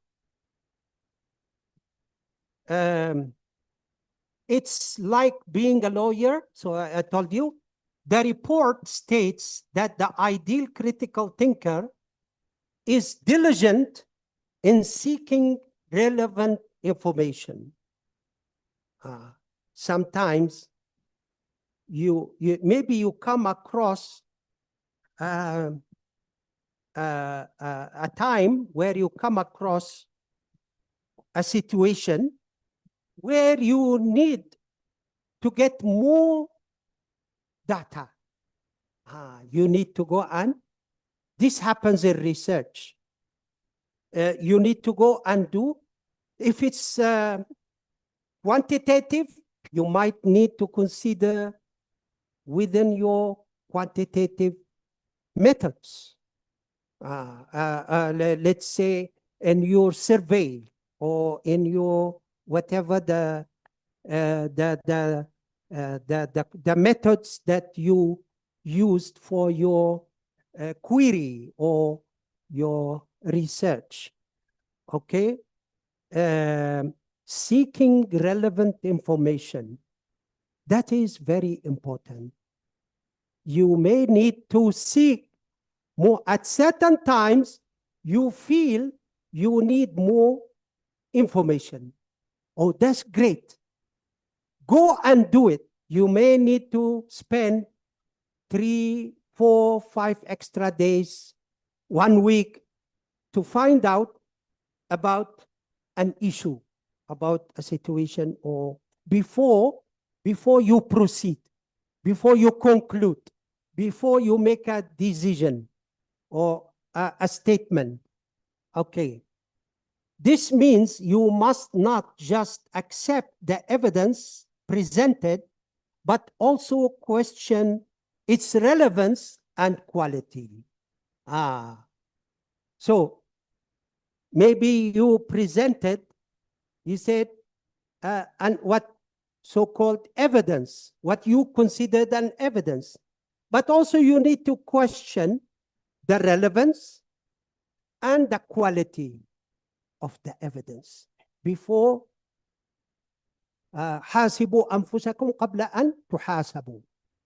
It's like being a lawyer. So I told you, the report states that the ideal critical thinker is diligent in seeking relevant information. Sometimes maybe you come across a time where you come across a situation where you need to get more data. You need to go, and this happens in research. You need to go and do, if it's quantitative, you might need to consider within your quantitative methods. Let's say in your survey, or in your whatever the methods that you used for your query or your research. Okay, seeking relevant information, that is very important. You may need to seek more at certain times. You feel you need more information. Oh, that's great. Go and do it. You may need to spend 3, 4, 5 extra days, 1 week, to find out about an issue, about a situation, or before you proceed, before you conclude, before you make a decision or a statement. Okay. This means you must not just accept the evidence presented, but also question its relevance and quality. So maybe you presented, you said, and what so-called evidence, what you considered an evidence. But also you need to question the relevance and the quality of the evidence before حاسبوا أنفسكم قبل أن تحاسبوا.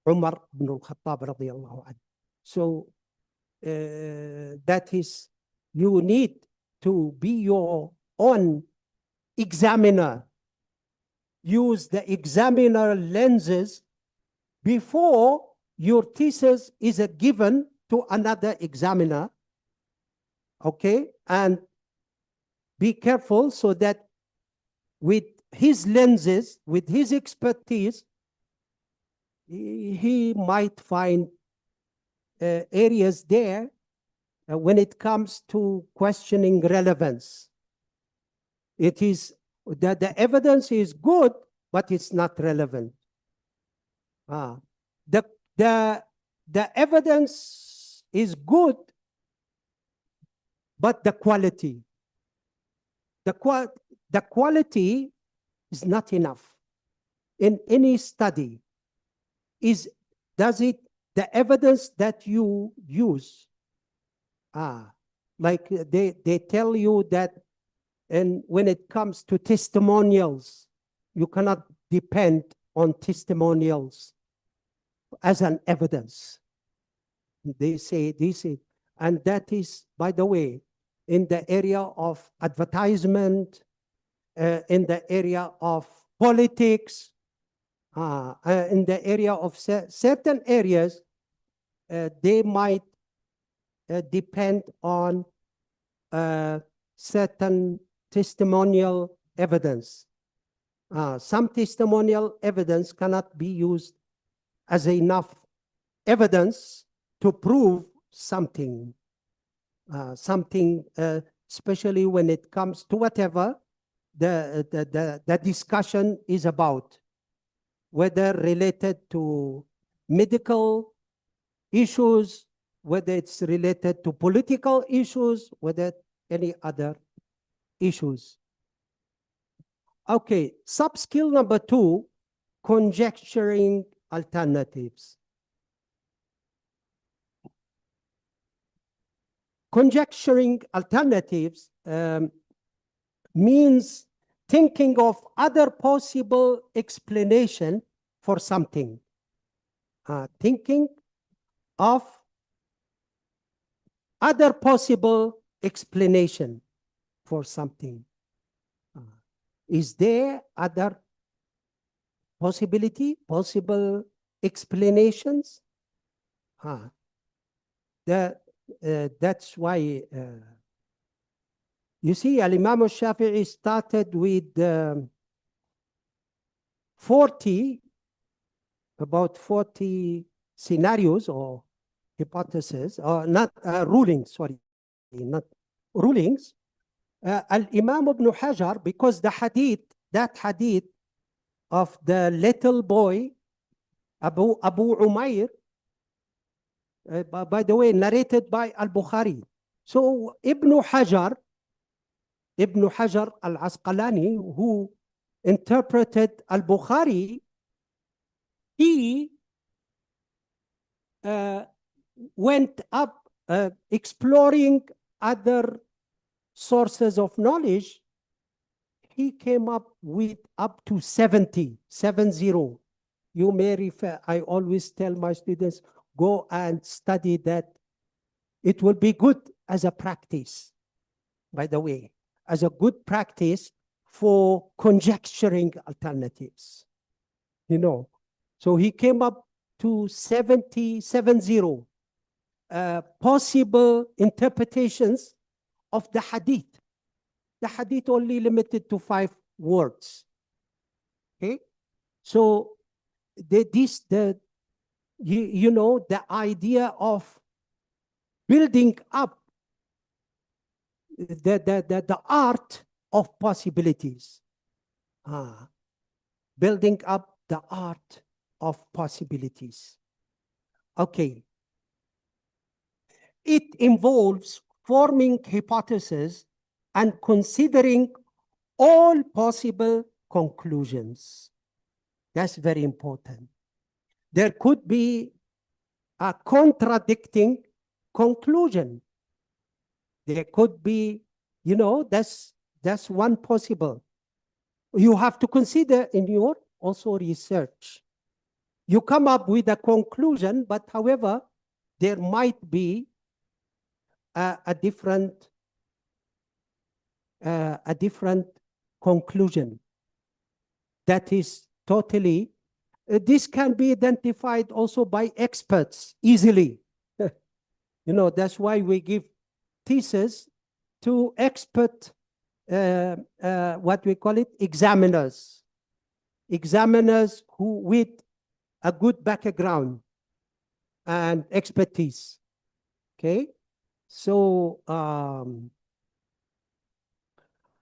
عمر بن الخطاب رضي الله عنه. So that is, you need to be your own examiner. Use the examiner lenses before your thesis is given to another examiner. Okay, and be careful so that with his lenses, with his expertise, he might find areas there when it comes to questioning relevance. It is that the evidence is good, but it's not relevant. The, the, the evidence is good, but the quality, the quality is not enough. In any study, does it, the evidence that you use, like they tell you that, and when it comes to testimonials, you cannot depend on testimonials as an evidence. They say this is, and that is, by the way, in the area of advertisement, in the area of politics, in the area of certain areas, they might depend on certain testimonial evidence. Some testimonial evidence cannot be used as enough evidence to prove something, especially when it comes to whatever the discussion is about, whether related to medical issues, whether it's related to political issues, whether any other issues. Okay, sub-skill number 2, conjecturing alternatives. Conjecturing alternatives means thinking of other possible explanation for something. Thinking of other possible explanation for something. Is there other possible explanations? That's why you see, Al-Imam al-Shafi'i started with 40 scenarios or hypotheses, or not rulings, sorry, not rulings. Al-Imam ibn Hajar, because that hadith of the little boy, Abu Umair, by the way, narrated by Al-Bukhari. So Ibn Hajar al-Asqalani, who interpreted Al-Bukhari, he went up exploring other sources of knowledge. He came up with up to 70. You may refer, I always tell my students, go and study that. It will be good as a practice, by the way, as a good practice for conjecturing alternatives. So he came up to 70 possible interpretations of the hadith. The hadith only limited to 5 words. Okay, so the idea of building up the art of possibilities. Building up the art of possibilities. Okay. It involves forming hypotheses and considering all possible conclusions. That's very important. There could be a contradicting conclusion. There could be, that's one possible. You have to consider in your also research. You come up with a conclusion, but however, there might be a different conclusion that is totally, this can be identified also by experts easily. That's why we give thesis to expert, what we call it, examiners who with a good background and expertise. Okay, so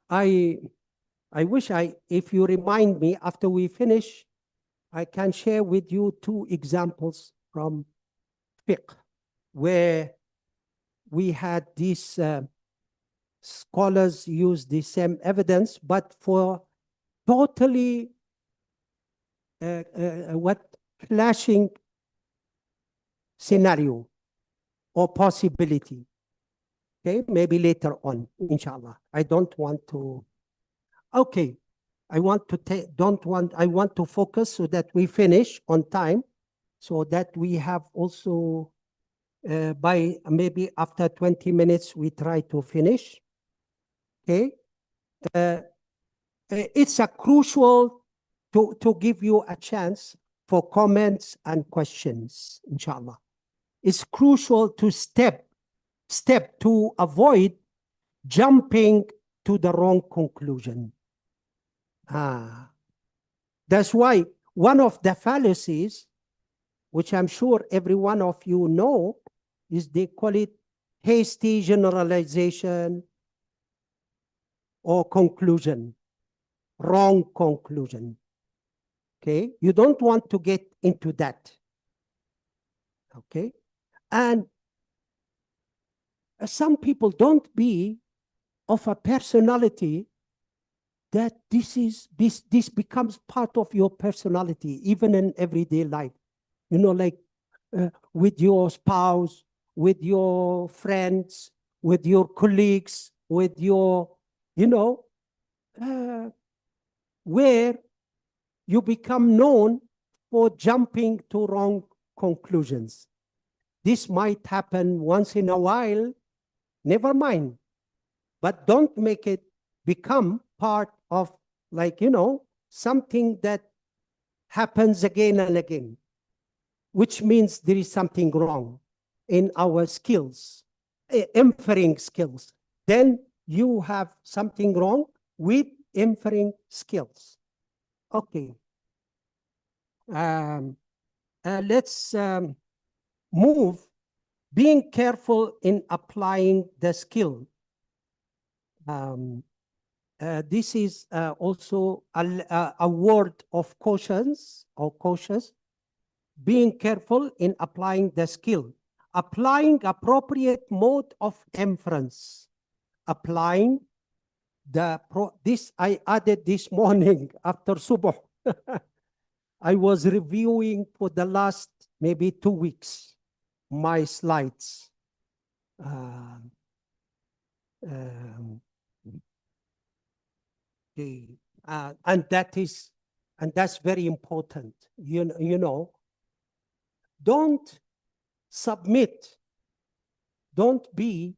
I wish if you remind me after we finish, I can share with you 2 examples from fiqh where we had these scholars use the same evidence, but for totally clashing scenario or possibility. Okay, maybe later on, inshallah. I don't want to. Okay, I want to focus so that we finish on time, so that we have also by maybe after 20 minutes we try to finish. Okay, it's a crucial to give you a chance for comments and questions, inshallah. It's crucial to step to avoid jumping to the wrong conclusion. That's why one of the fallacies, which I'm sure every one of you know, is they call it hasty generalization or conclusion, wrong conclusion. Okay, you don't want to get into that. Okay, and some people don't be of a personality that this becomes part of your personality, even in everyday life. You know, like with your spouse, with your friends, with your colleagues, with your, you know, where you become known for jumping to wrong conclusions. This might happen once in a while, never mind. But don't make it become part of, like, you know, something that happens again and again, which means there is something wrong in our skills, inferring skills. Then you have something wrong with inferring skills. Okay. Let's move. Being careful in applying the skill. This is also a word of cautions or cautious. Being careful in applying the skill. Applying appropriate mode of inference. Applying this I added this morning after subuh. I was reviewing for the last maybe 2 weeks my slides. And that's very important. You know, don't submit, don't be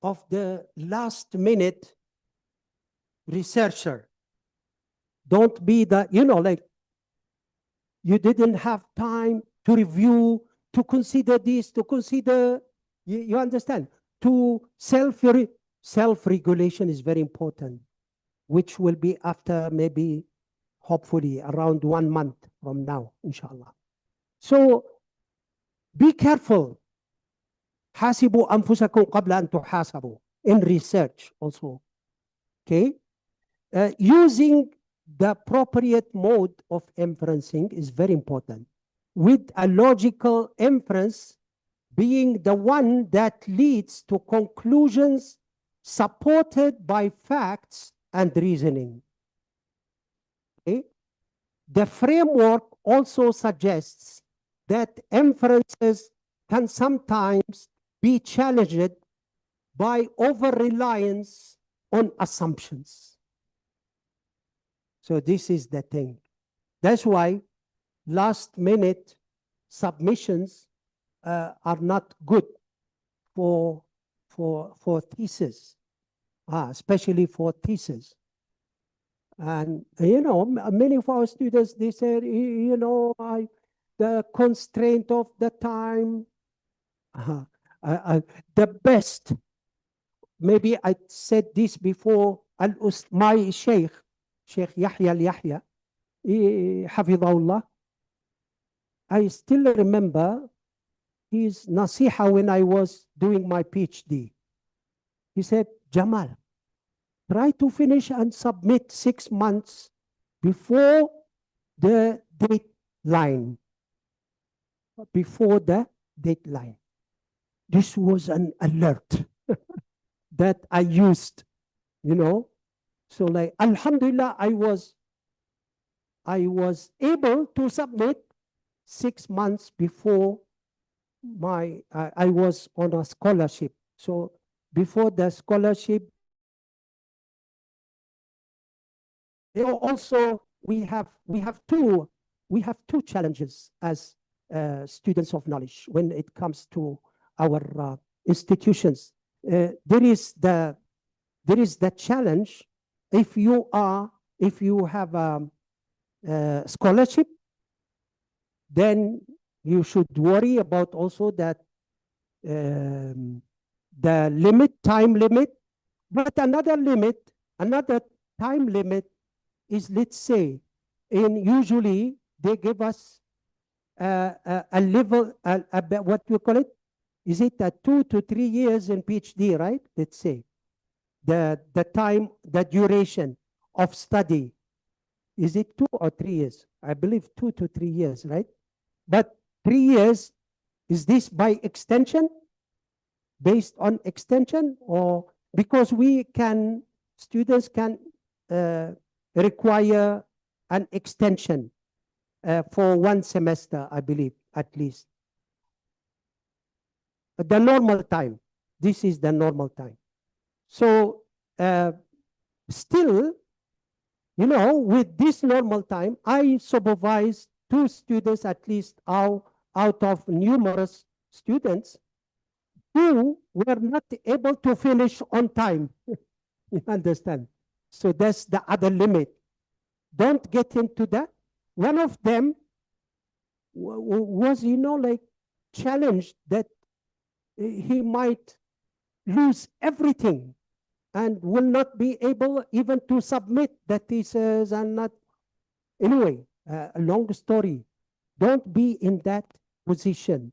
of the last minute researcher. Don't be the, you know, like you didn't have time to review, to consider this, to consider, you understand? To self-regulation is very important, which will be after maybe, hopefully, around 1 month from now, inshallah. So be careful. حاسبوا أنفسكم قبل أن تحاسبوا. In research also. Okay? Using the appropriate mode of inferencing is very important, with a logical inference being the one that leads to conclusions supported by facts and reasoning. Okay? The framework also suggests that inferences can sometimes be challenged by over-reliance on assumptions. So this is the thing. That's why last-minute submissions are not good for thesis, especially for thesis. And, you know, many of our students, they said, you know, the constraint of the time, the best maybe I said this before, my Sheikh, Sheikh Yahya al-Yahya, Hafidahullah, I still remember his nasiha when I was doing my PhD. He said, Jamal, try to finish and submit 6 months before the deadline. Before the deadline. This was an alert that I used, you know. So like, Alhamdulillah, I was able to submit 6 months before I was on a scholarship. So before the scholarship, also we have two challenges as students of knowledge when it comes to our institutions. There is the challenge if you have a scholarship, then you should worry about also that the time limit, but another time limit is, let's say, usually they give us a level, what you call it? Is it 2 to 3 years in PhD, right? Let's say the time, the duration of study. Is it 2 or 3 years? I believe 2 to 3 years, right? But 3 years, is this by extension? Based on extension, or because students can require an extension for 1 semester, I believe, at least. The normal time. This is the normal time. So still, with this normal time, I supervise 2 students at least out of numerous students who were not able to finish on time. You understand? So that's the other limit. Don't get into that. One of them was, like challenged that he might lose everything and will not be able even to submit the thesis and not. Anyway, a long story. Don't be in that position.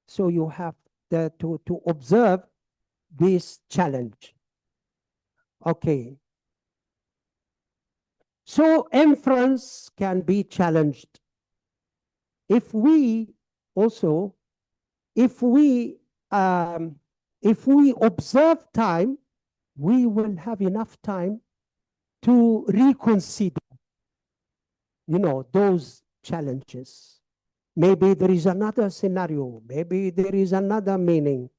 So you have to observe this challenge. Okay. So inference can be challenged. If we also, if we observe time, we will have enough time to reconsider, those challenges. Maybe there is another scenario. Maybe there is another meaning.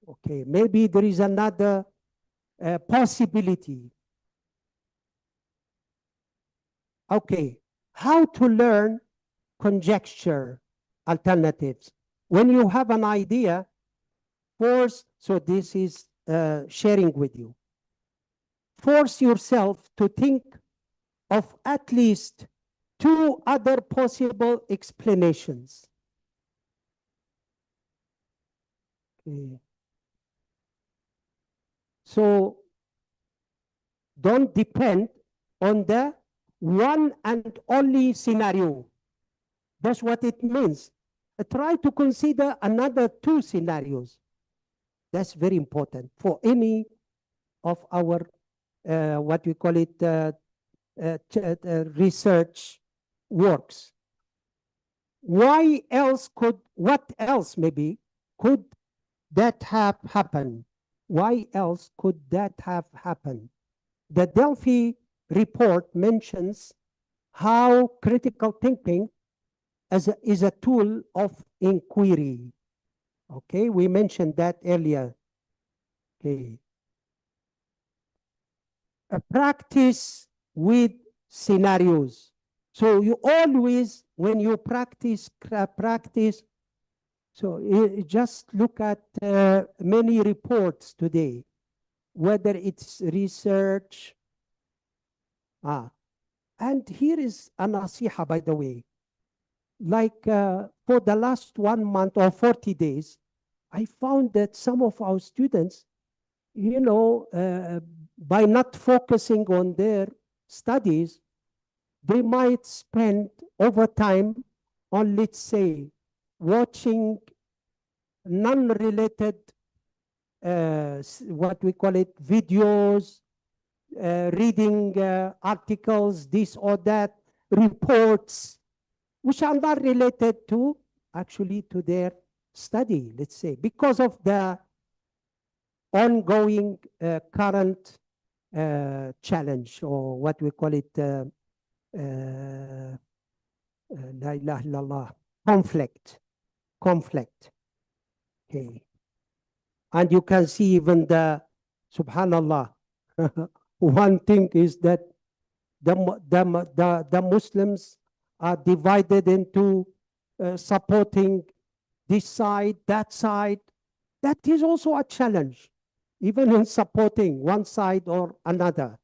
Okay, maybe there is another possibility. Okay, how to learn conjecture alternatives. When you have an idea, so this is sharing with you. Force yourself to think of at least 2 other possible explanations. Okay. So don't depend on the one and only scenario. That's what it means. Try to consider another 2 scenarios. That's very important for any of our, what we call it, research works. What else maybe could that have happened? Why else could that have happened? The Delphi report mentions how critical thinking is a tool of inquiry. Okay, we mentioned that earlier. Okay. A practice with scenarios. So you always, when you practice, so just look at many reports today, whether it's research. And here is a nasiha, by the way. Like for the last 1 month or 40 days, I found that some of our students, you know, by not focusing on their studies, they might spend overtime on, let's say, watching non-related, what we call it, videos, reading articles, this or that, reports, which are not related to actually to their study, let's say, because of the ongoing current challenge, or what we call it, la ilaha illallah, conflict. Okay. And you can see even subhanallah, one thing is that the Muslims are divided into supporting this side, that side. That is also a challenge, even in supporting one side or another.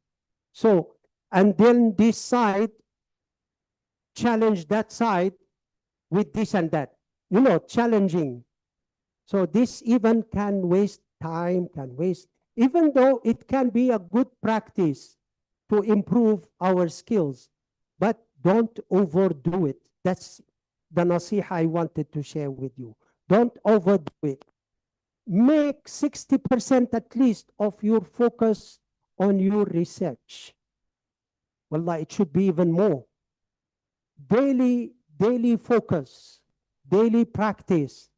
So, and then this side challenge that side with this and that, challenging. So this even can waste time, even though it can be a good practice to improve our skills, but don't overdo it. That's the nasiha I wanted to share with you. Don't overdo it. Make 60% at least of your focus on your research. Wallah, it should be even more. Daily focus, daily practice,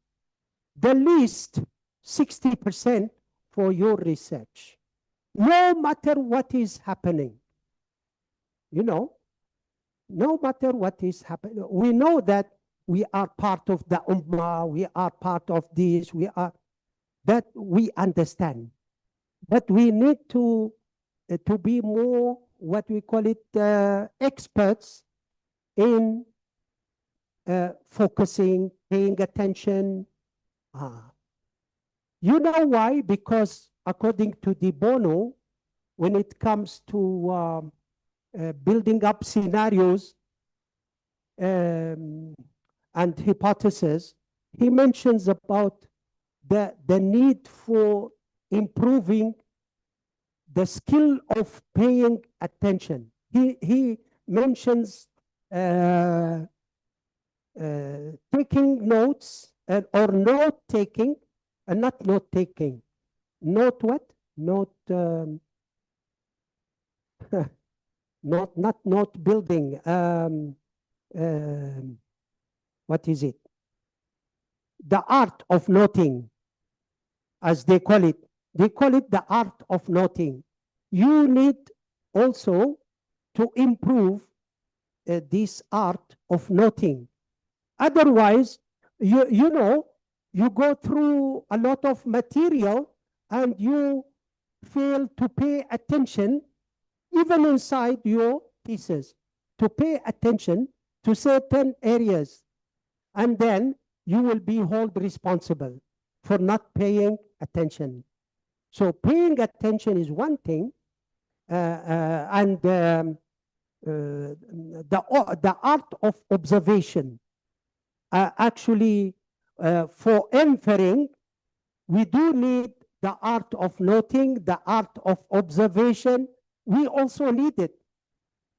the least 60% for your research. No matter what is happening, no matter what is happening, we know that we are part of the ummah, we are part of this, that we understand. But we need to be more, what we call it, experts in focusing, paying attention. You know why? Because according to De Bono, when it comes to building up scenarios and hypotheses, he mentions about the need for improving the skill of paying attention. He mentions taking notes or note taking, and not note taking. Note what? Note, not note building. What is it? The art of noting, as they call it. They call it the art of noting. You need also to improve this art of noting. Otherwise, you go through a lot of material and you fail to pay attention, even inside your thesis, to pay attention to certain areas. And then you will be held responsible for not paying attention. So paying attention is one thing, and the art of observation. Actually, for inferring, we do need the art of noting, the art of observation. We also need it.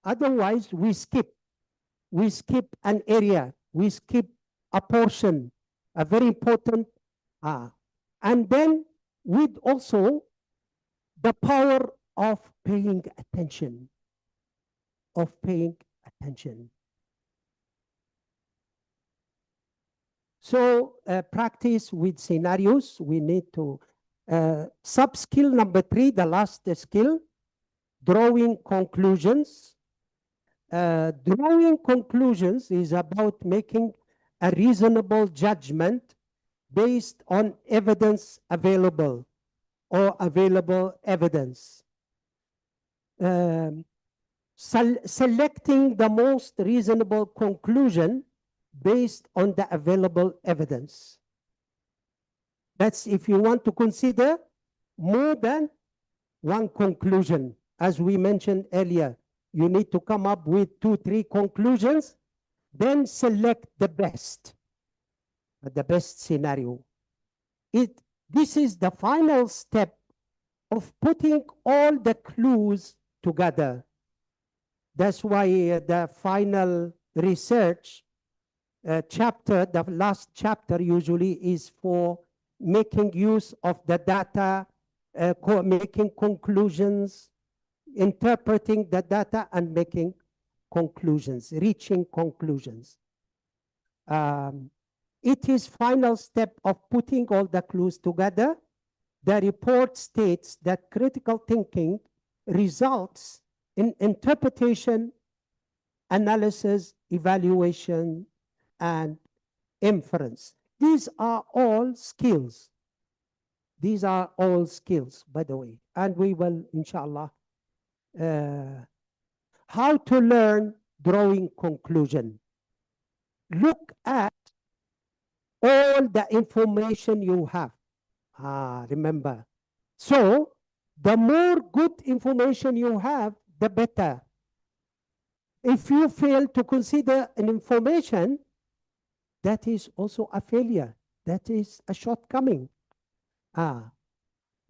Otherwise, we skip an area, we skip a portion, a very important, and then with also the power of paying attention, So practice with scenarios. We need to, sub-skill number 3, the last skill, drawing conclusions. Drawing conclusions is about making a reasonable judgment based on evidence available or available evidence. Selecting the most reasonable conclusion based on the available evidence. That's if you want to consider more than one conclusion. As we mentioned earlier, you need to come up with 2, 3 conclusions, then select the best scenario. This is the final step of putting all the clues together. That's why the final research chapter, the last chapter usually is for making use of the data, making conclusions, interpreting the data and making conclusions, reaching conclusions. It is final step of putting all the clues together. The report states that critical thinking results in interpretation, analysis, evaluation, and inference. These are all skills. These are all skills, by the way. And we will, inshallah, how to learn drawing conclusion. Look at all the information you have. Remember. So, the more good information you have, the better. If you fail to consider an information, that is also a failure. That is a shortcoming. The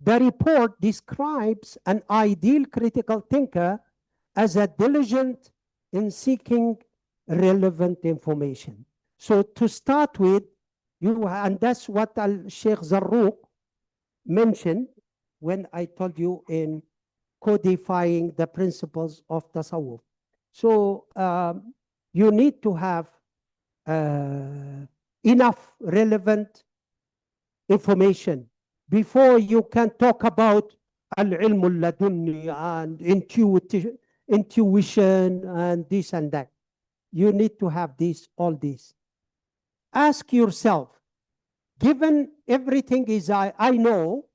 report describes an ideal critical thinker as a diligent in seeking relevant information. So to start with, and that's what Sheikh Zarruq mentioned when I told you in codifying the principles of tasawwuf. So you need to have enough relevant information before you can talk about al-ilm al-ladunni and intuition and this and that. You need to have this, all this. Ask yourself, given everything is I know,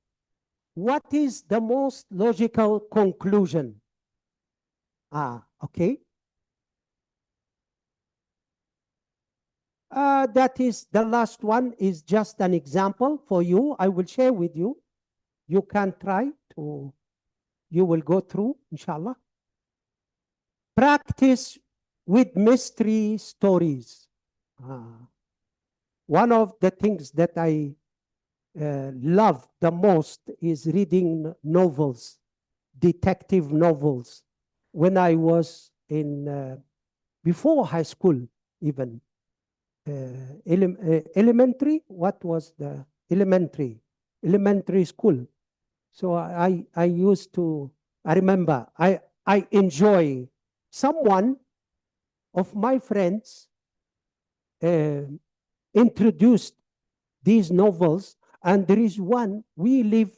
what is the most logical conclusion? Okay. That is the last one is just an example for you. I will share with you. You can try to, you will go through, inshallah. Practice with mystery stories. One of the things that I love the most is reading novels, detective novels. When I was in, before high school even, elementary, what was the elementary school. So I used to, I remember, I enjoy someone of my friends introduced these novels, and there is one, we live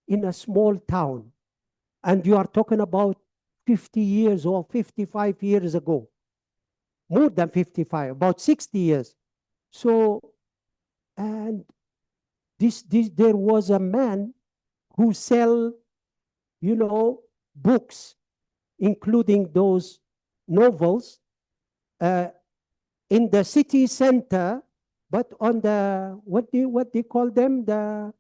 in a small town, and you are talking about 50 years or 55 years ago, more than 55, about 60 years. So, and there was a man who sell, books, including those novels, in the city center, but on the, what do you call them? The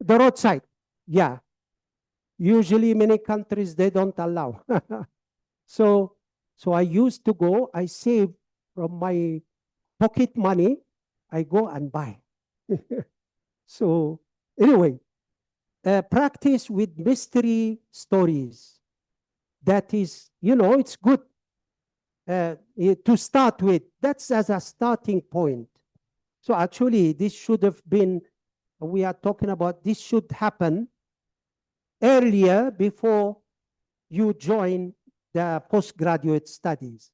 roadside. Yeah. Usually many countries, they don't allow. So I used to go, I save from my pocket money, I go and buy. So anyway, practice with mystery stories. That is, it's good to start with. That's as a starting point. So actually, this should have been, we are talking about, this should happen earlier before you join the postgraduate studies.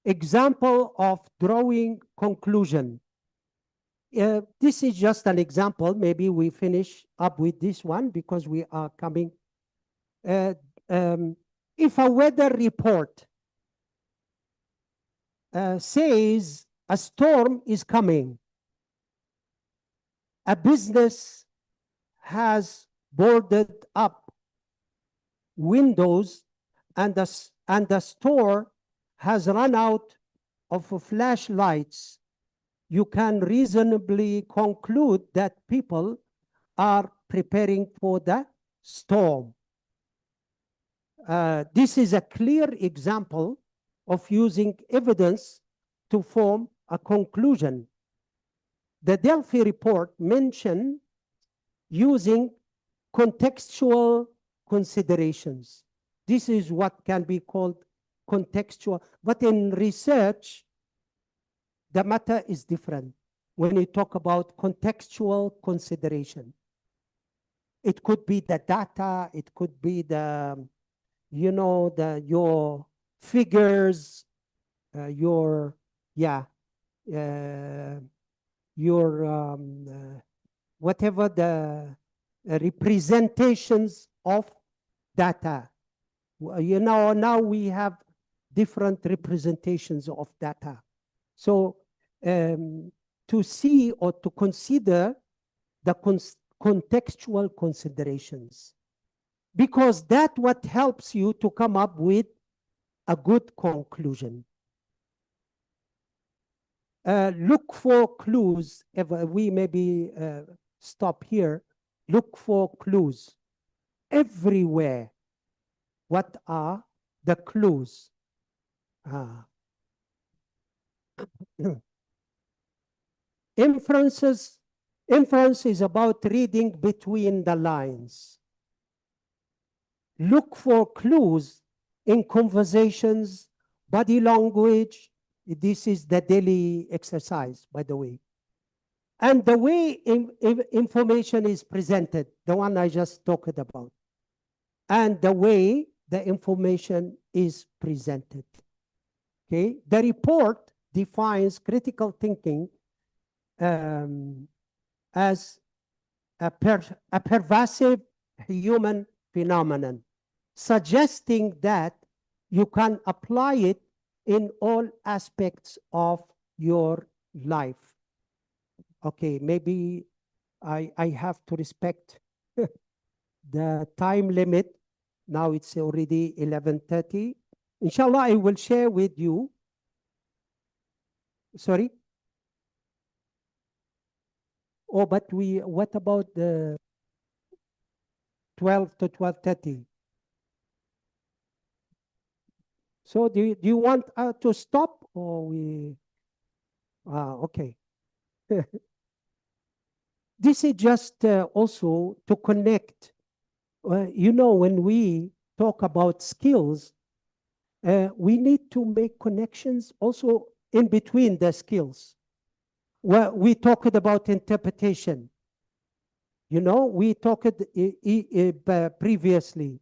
Example of drawing conclusion. This is just an example. Maybe we finish up with this one because we are coming. If a weather report says a storm is coming, a business has boarded up windows, and the store has run out of flashlights, you can reasonably conclude that people are preparing for the storm. This is a clear example of using evidence to form a conclusion. the Delphi report mentioned using contextual considerations. This is what can be called contextual. But in research, the matter is different when you talk about contextual consideration. It could be the data, it could be the, you know, your figures, your, yeah, your, whatever the representations of data. You know, now we have different representations of data. So to see or to consider the contextual considerations, because that what helps you to come up with a good conclusion. Look for clues. If we maybe stop here, look for clues everywhere. What are the clues? Inference is about reading between the lines. Look for clues in conversations, body language. This is the daily exercise, by the way. And the way information is presented, the one I just talked about, and the way the information is presented. Okay, the report defines critical thinking as a pervasive human phenomenon, suggesting that you can apply it in all aspects of your life. Okay, maybe I have to respect the time limit. Now it's already 11:30. Inshallah, I will share with you. Sorry? Oh, but what about the 12 to 12:30? So do you want to stop or we? Okay. This is just also to connect. You know, when we talk about skills, we need to make connections also in between the skills. Well, we talked about interpretation. You know, we talked previously.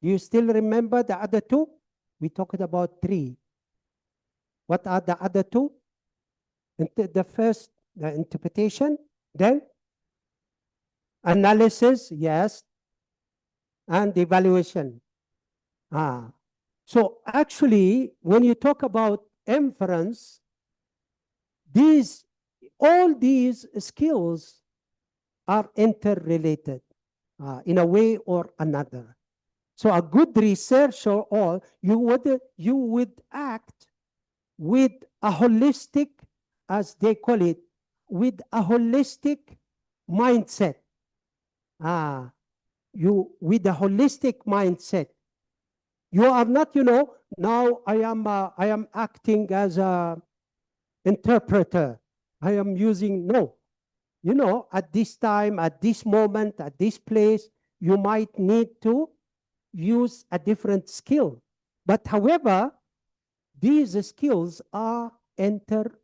You still remember the other two? We talked about three. What are the other two? The first, the interpretation, then analysis, yes, and evaluation. So actually, when you talk about inference, all these skills are interrelated in a way or another. So a good researcher, or you would act with a holistic, as they call it, with a holistic mindset. With a holistic mindset. You are not, you know, now I am acting as a interpreter. I am using, no. You know, at this time, at this moment, at this place, you might need to use a different skill. But however, these skills are interrelated.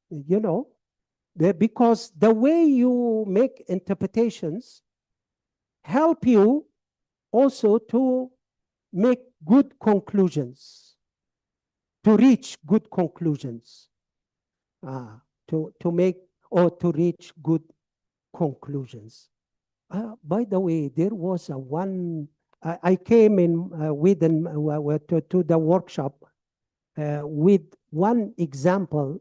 You know, because the way you make interpretations help you also to make good conclusions, to reach good conclusions, to make or to reach good conclusions. By the way, there was a one, I came in to the workshop with one example.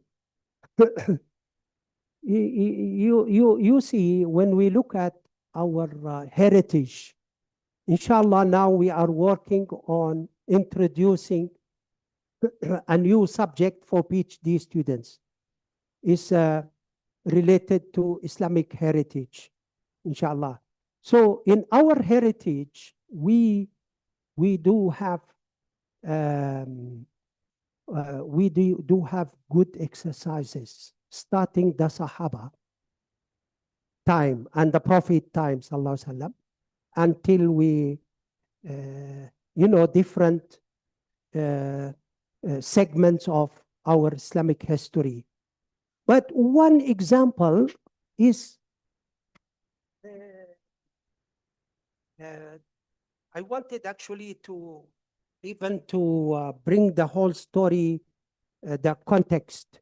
You see, when we look at our heritage, inshallah, now we are working on introducing a new subject for PhD students. It's related to Islamic heritage, inshallah. So in our heritage, we do have we do have good exercises, starting the Sahaba time and the Prophet time, sallallahu alaihi wasallam, until we, different segments of our Islamic history. But one example is, I wanted actually to even to bring the whole story, the context,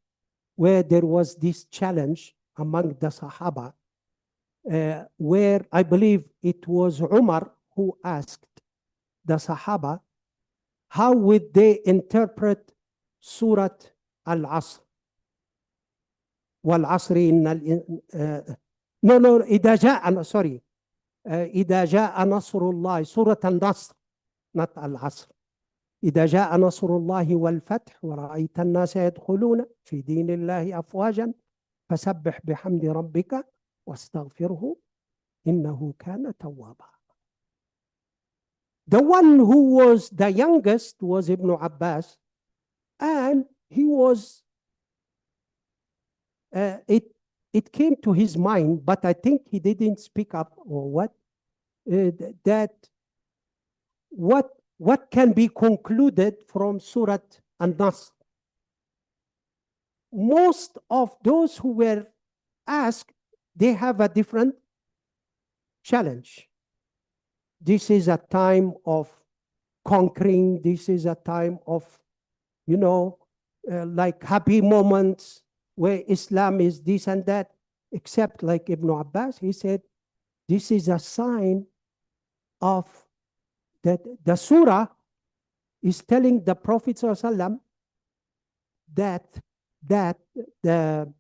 where there was this challenge among the Sahaba, where I believe it was Umar who asked the Sahaba, how would they interpret Surah Al-Asr? والعصر no, إذا جاء, sorry, إذا جاء نصر الله, سورة النصر, not العصر. إذا جاء نصر الله والفتح ورأيت الناس يدخلون في دين الله أفواجا فسبح بحمد ربك واستغفره إنه كان توابا. The one who was the youngest was Ibn Abbas, and he was, it came to his mind, but I think he didn't speak up or what, that what can be concluded from Surah An-Nasr. Most of those who were asked, they have a different challenge. This is a time of conquering. This is a time of, like happy moments where Islam is this and that. Except like Ibn Abbas, he said, this is a sign of that the surah is telling the Prophet ﷺ that the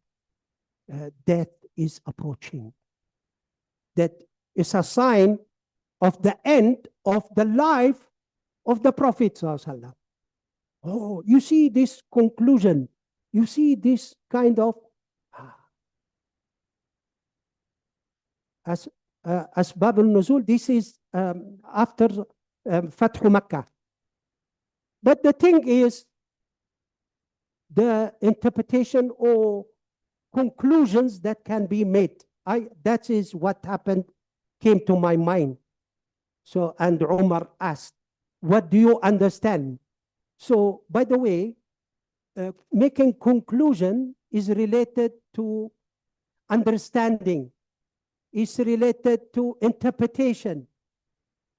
death is approaching. That is a sign of the end of the life of the Prophet ﷺ. Oh, you see this conclusion. You see this kind of Asbab al-Nuzul. This is after Fathu Makkah. But the thing is, the interpretation or conclusions that can be made. That is what happened, came to my mind. So, and Umar asked, what do you understand? So, by the way, making conclusion is related to understanding, is related to interpretation.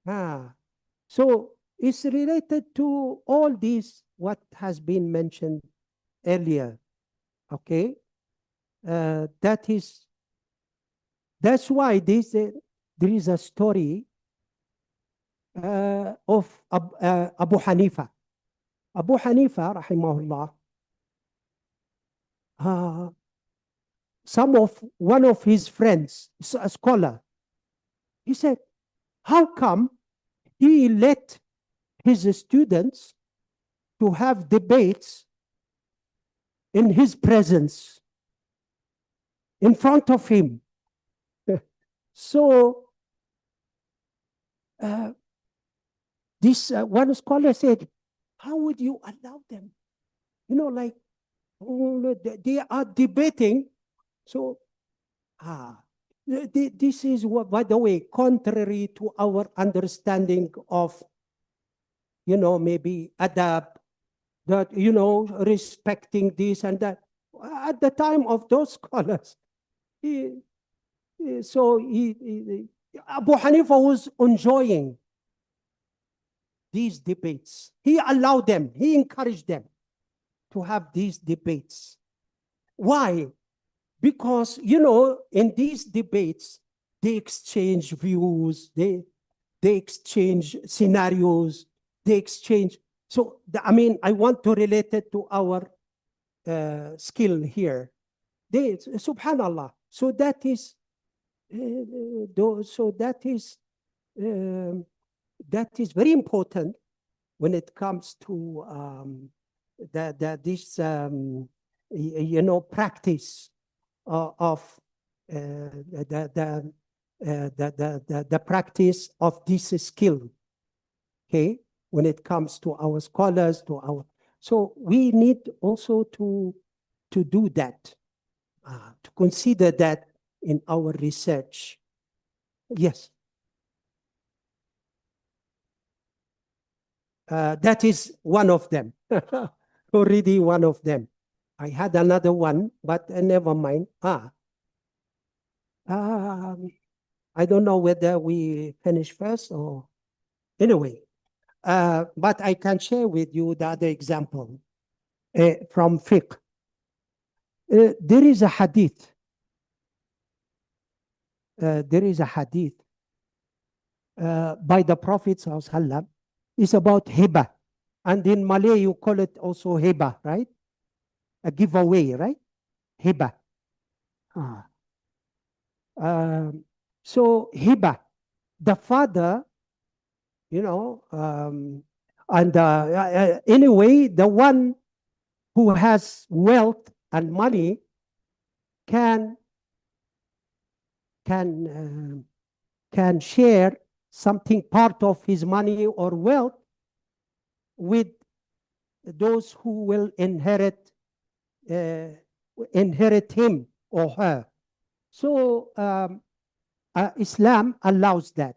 So it's related to all these, what has been mentioned earlier. Okay? That's why there is a story of Abu Hanifa. Abu Hanifa, rahimahullah, one of his friends, a scholar, he said, how come he let his students to have debates in his presence, in front of him? So this one scholar said, how would you allow them? Like, they are debating. So this is what, by the way, contrary to our understanding of, maybe adapt, that, respecting this and that. At the time of those scholars, Abu Hanifa was enjoying these debates. He allowed them, he encouraged them to have these debates. Why? Because, in these debates, they exchange views, they exchange scenarios, they exchange. So, I want to relate it to our skill here. Subhanallah. So that is, that is very important when it comes to this practice of the practice of this skill. Okay, when it comes to our scholars, to our So we need also to do that, to consider that in our research. Yes. That is one of them. Already one of them. I had another one, but never mind. I don't know whether we finish first or anyway. But I can share with you the other example from fiqh. There is a hadith. There is a hadith by the Prophet ﷺ. It's about hiba. And in Malay, you call it also hiba, right? A giveaway, right? Hiba. Ah. So hiba, the father, and anyway, the one who has wealth and money can can share something, part of his money or wealth, with those who will inherit him or her. So Islam allows that.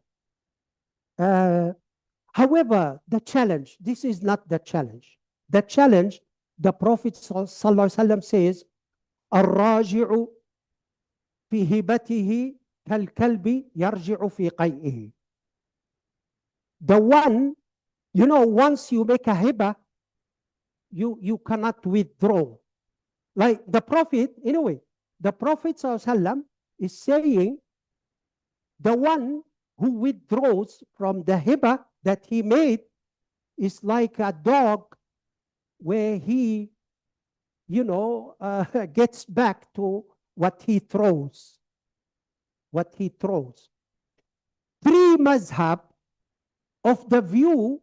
However, the challenge, this is not the challenge. The challenge, the Prophet ﷺ says, الراجع في هبته كالكلب يرجع في قيئه. The one, once you make a hiba, you cannot withdraw. Like the Prophet, anyway, the Prophet ﷺ is saying, the one who withdraws from the hiba that he made is like a dog where he, gets back to what he throws. What he throws. Three mazhab of the view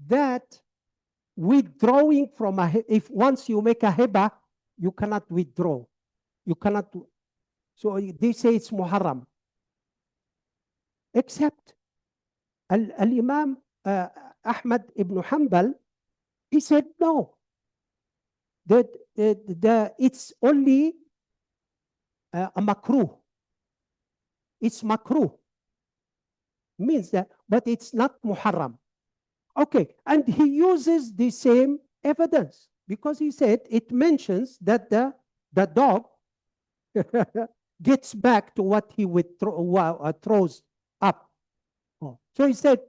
that withdrawing from if once you make a hiba, you cannot withdraw. You cannot. So they say it's muharram. Except Al-Imam Ahmad ibn Hanbal, he said no. That it's only a makruh. It's makruh. Means that, but it's not muharram. Okay, and he uses the same evidence because he said it mentions that the dog gets back to what he throws up. Oh. So he said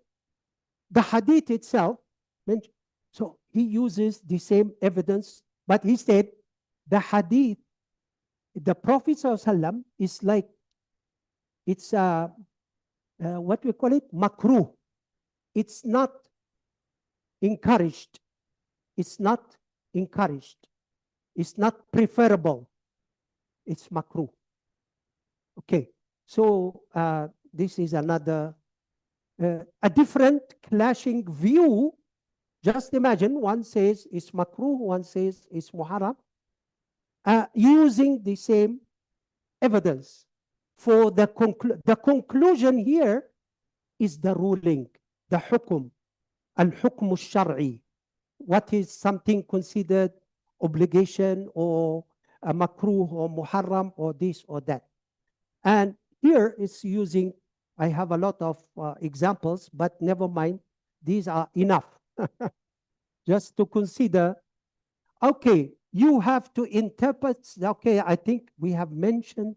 the hadith itself, so he uses the same evidence, but he said the hadith, the Prophet ﷺ is like, it's what we call it, makruh. It's not encouraged. It's not encouraged. It's not preferable. It's makruh. Okay, so this is another, a different clashing view. Just imagine, one says it's makruh, one says it's muharram, using the same evidence. For the conclusion here is the ruling, the hukum, al-hukm al-shar'i. What is something considered obligation or a makruh or muharram or this or that. And here it's using, I have a lot of examples, but never mind, these are enough. Just to consider, okay, you have to interpret, okay, I think we have mentioned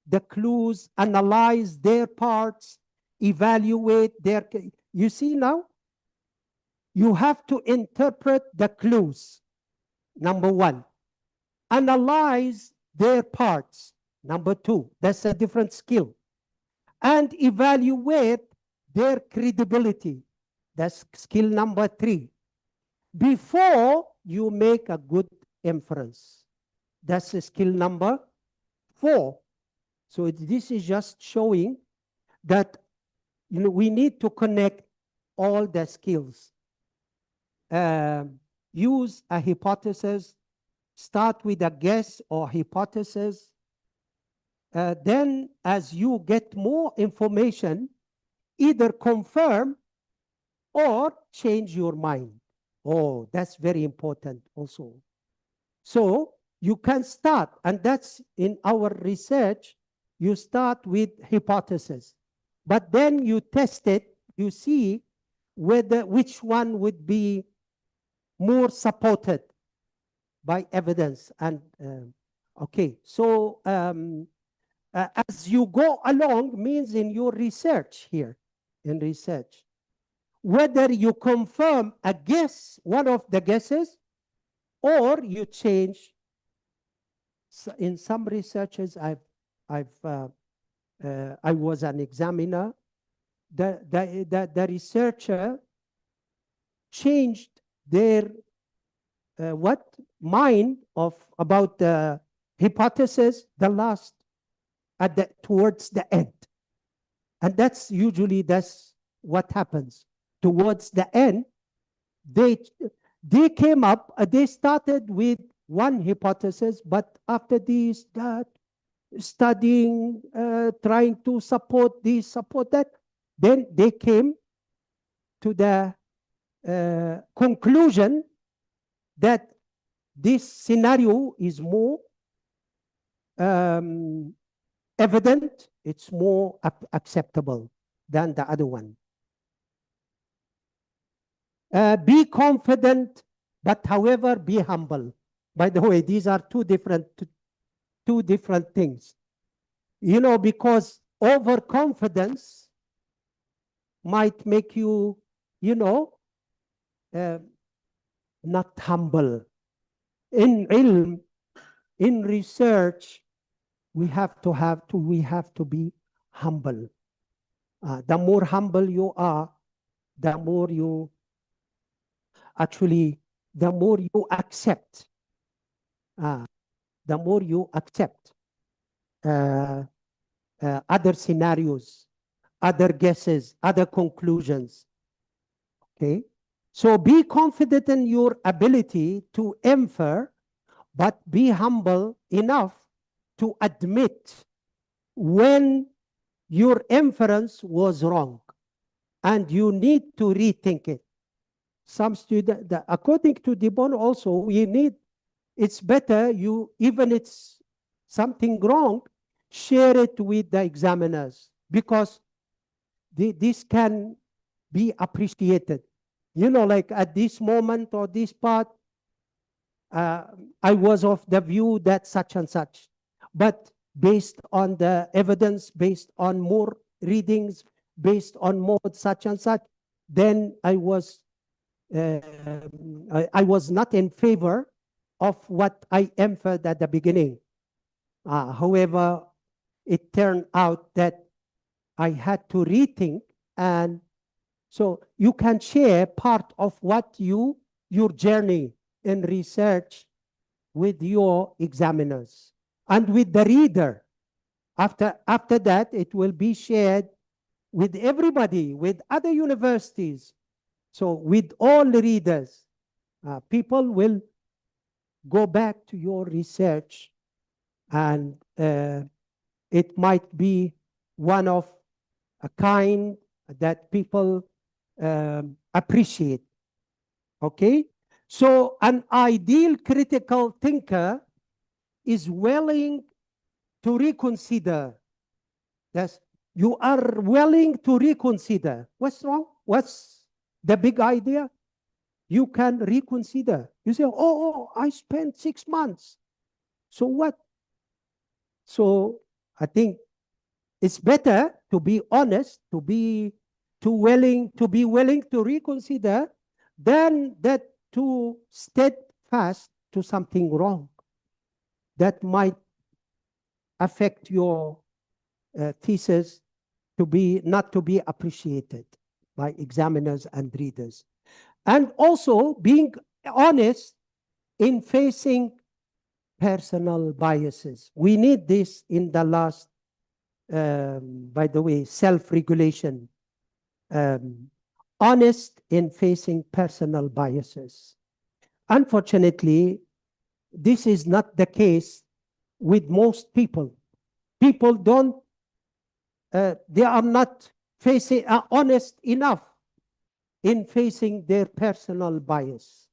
the clues, analyze their parts, evaluate their, you see now? You have to interpret the clues, number one. Analyze their parts, number two. That's a different skill. And evaluate their credibility. That's skill number three. Before you make a good inference. That's skill number four. So this is just showing that we need to connect all the skills. Use a hypothesis, start with a guess or hypothesis. Then as you get more information, either confirm or change your mind. Oh, that's very important also. So you can start, and that's in our research, you start with hypothesis, but then you test it, you see which one would be more supported by evidence. And okay, so as you go along means in your research here, in research, whether you confirm a guess, one of the guesses, or you change. In some researches, I was an examiner. The researcher changed their what mind of about the hypothesis the last at the towards the end, and that's usually that's what happens towards the end. They they came up. They started with one hypothesis, but after this, that studying, trying to support this, support that, then they came to the conclusion that this scenario is more um, evident, it's more acceptable than the other one. Be confident, but however, be humble. By the way, these are two different things. You know, because overconfidence might make you, you know, uh, not humble. In ilm, in research, we have to be humble. The more humble you are, the more you actually, the more you accept. The more you accept other scenarios, other guesses, other conclusions. Okay, so be confident in your ability to infer, but be humble enough to admit when your inference was wrong and you need to rethink it. Some student, according to Dibon also, you need, it's better you, even it's something wrong, share it with the examiners, because this can be appreciated. You know, like at this moment or this part, I was of the view that such and such. But based on the evidence, based on more readings, based on more such and such, then I was not in favor of what I inferred at the beginning. However, it turned out that I had to rethink, and so you can share part of what your journey in research with your examiners and with the reader. After that, it will be shared with everybody, with other universities. So with all the readers, people will go back to your research, and it might be one of a kind that people appreciate. Okay? So an ideal critical thinker is willing to reconsider. Yes, you are willing to reconsider. What's wrong? What's the big idea? You can reconsider. You say, oh, I spent 6 months. So what? So I think it's better to be honest, to be willing to reconsider, than that to steadfast to something wrong that might affect your thesis to be not to be appreciated by examiners and readers. And also being honest in facing personal biases. We need this in the last, by the way, self-regulation. Honest in facing personal biases. Unfortunately, this is not the case with most people. People they are not facing honest enough in facing their personal bias.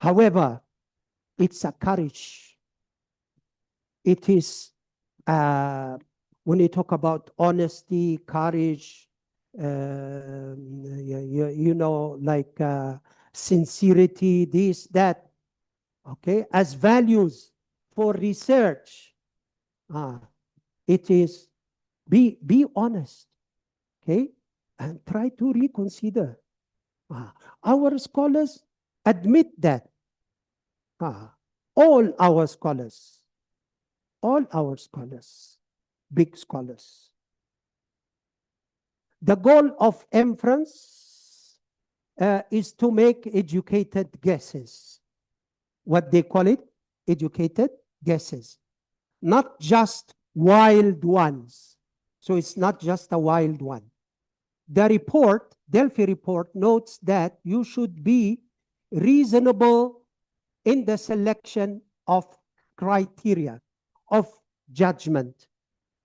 However, it's a courage. It is, when you talk about honesty, courage, like sincerity, this, that, okay, as values for research, it is be honest, okay, and try to reconsider. Our scholars admit that. All our scholars, big scholars. The goal of inference is to make educated guesses. What they call it, educated guesses, not just wild ones. So it's not just a wild one. The report, Delphi report, notes that you should be reasonable in the selection of criteria of judgment.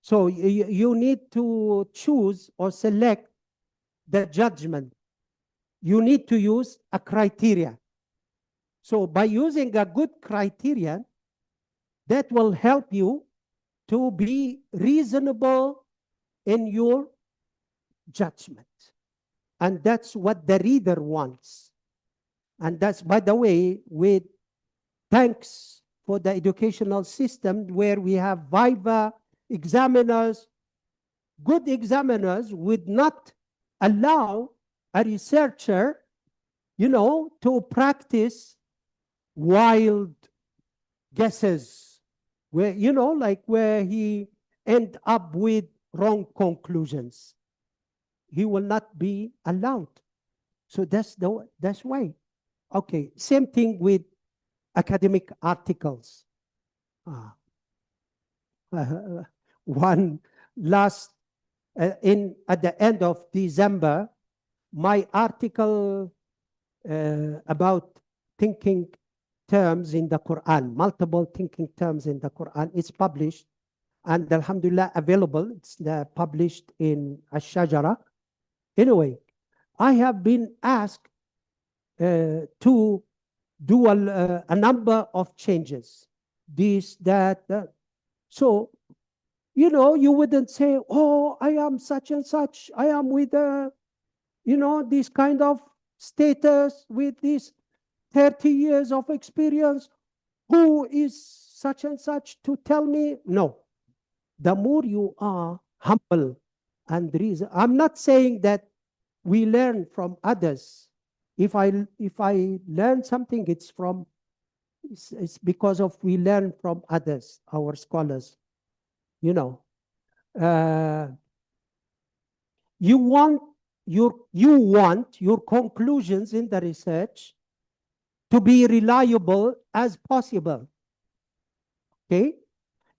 So you need to choose or select the judgment. You need to use a criteria. So by using a good criteria, that will help you to be reasonable in your judgment. And that's what the reader wants. And that's, by the way, with thanks for the educational system where we have viva examiners, good examiners would not allow a researcher, to practice wild guesses where, like where he end up with wrong conclusions. He will not be allowed. So that's why. Okay, same thing with academic articles. One last, at the end of December, my article about thinking terms in the Quran, multiple thinking terms in the Quran, is published and alhamdulillah available. It's published in Ash-Shajara. Anyway, I have been asked to do a number of changes, this, that, that. So, you wouldn't say, oh, I am such and such. I am with, this kind of status, with this 30 years of experience. Who is such and such to tell me? No. The more you are humble and reason. I'm not saying that we learn from others. If I learn something, it's because of we learn from others, our scholars. You want your conclusions in the research to be reliable as possible. Okay?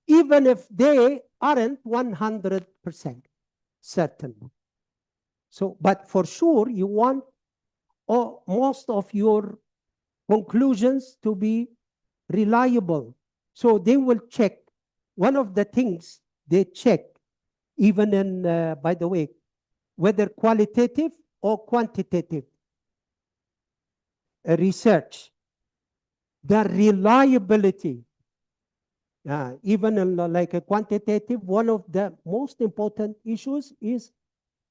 Even if they aren't 100% certain. So, but for sure, you want most of your conclusions to be reliable. So they will check. One of the things they check, even in, by the way, whether qualitative or quantitative research, the reliability. Even in like a quantitative, one of the most important issues is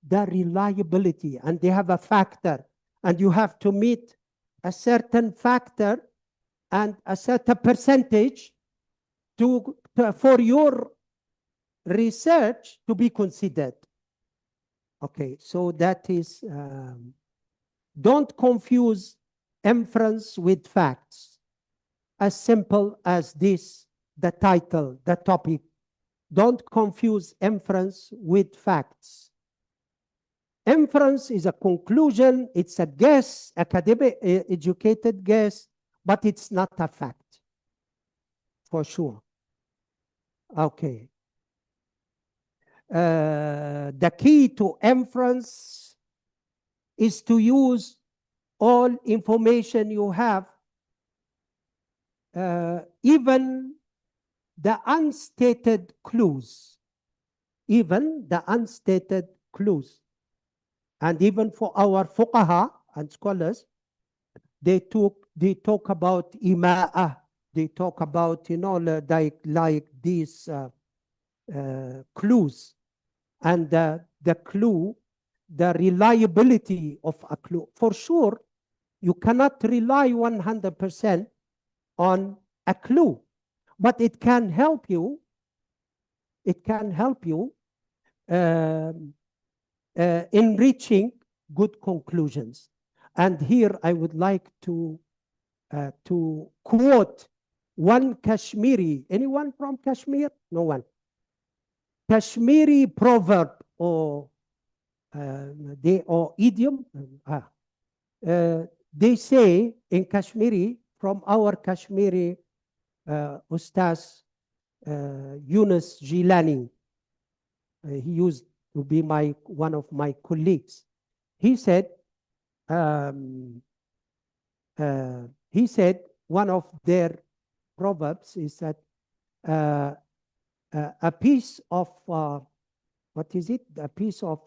the reliability, and they have a factor, and you have to meet a certain factor and a certain percentage for your research to be considered. Okay, so that is, don't confuse inference with facts. As simple as this, the title, the topic. Don't confuse inference with facts. Inference is a conclusion, it's a guess, academic, educated guess, but it's not a fact, for sure. Okay. The key to inference is to use all information you have, even the unstated clues. Even the unstated clues. And even for our fuqaha and scholars, they talk about ima'ah. They talk about, like these clues. And the clue, the reliability of a clue. For sure, you cannot rely 100% on a clue, but it can help you. It can help you um, in reaching good conclusions. And here I would like to quote one Kashmiri. Anyone from Kashmir? No one. Kashmiri proverb or or idiom. They say in Kashmiri, from our Kashmiri Ustaz Yunus Jilani, he used to be one of my colleagues. He said, um, one of their proverbs is that uh, a piece of what is it? A piece of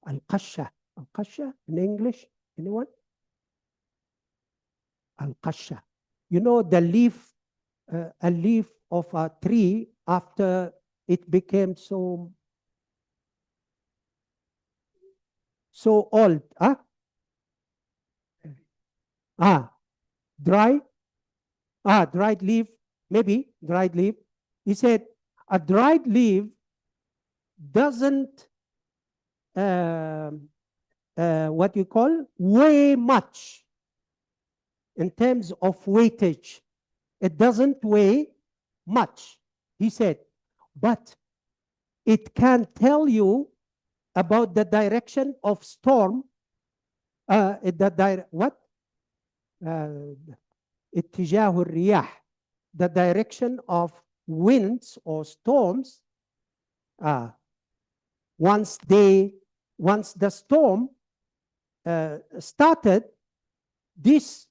al-qasha. Al-qasha in English? Anyone? Al-qasha. You know the leaf, a leaf of a tree after it became so old. Huh? Dry. Dried leaf. Maybe dried leaf. He said a dried leaf doesn't what you call weigh much in terms of weightage. It doesn't weigh much, he said, but it can tell you about the direction of storm. What? اتجاه الرياح, the direction of winds or storms. Once the storm started, this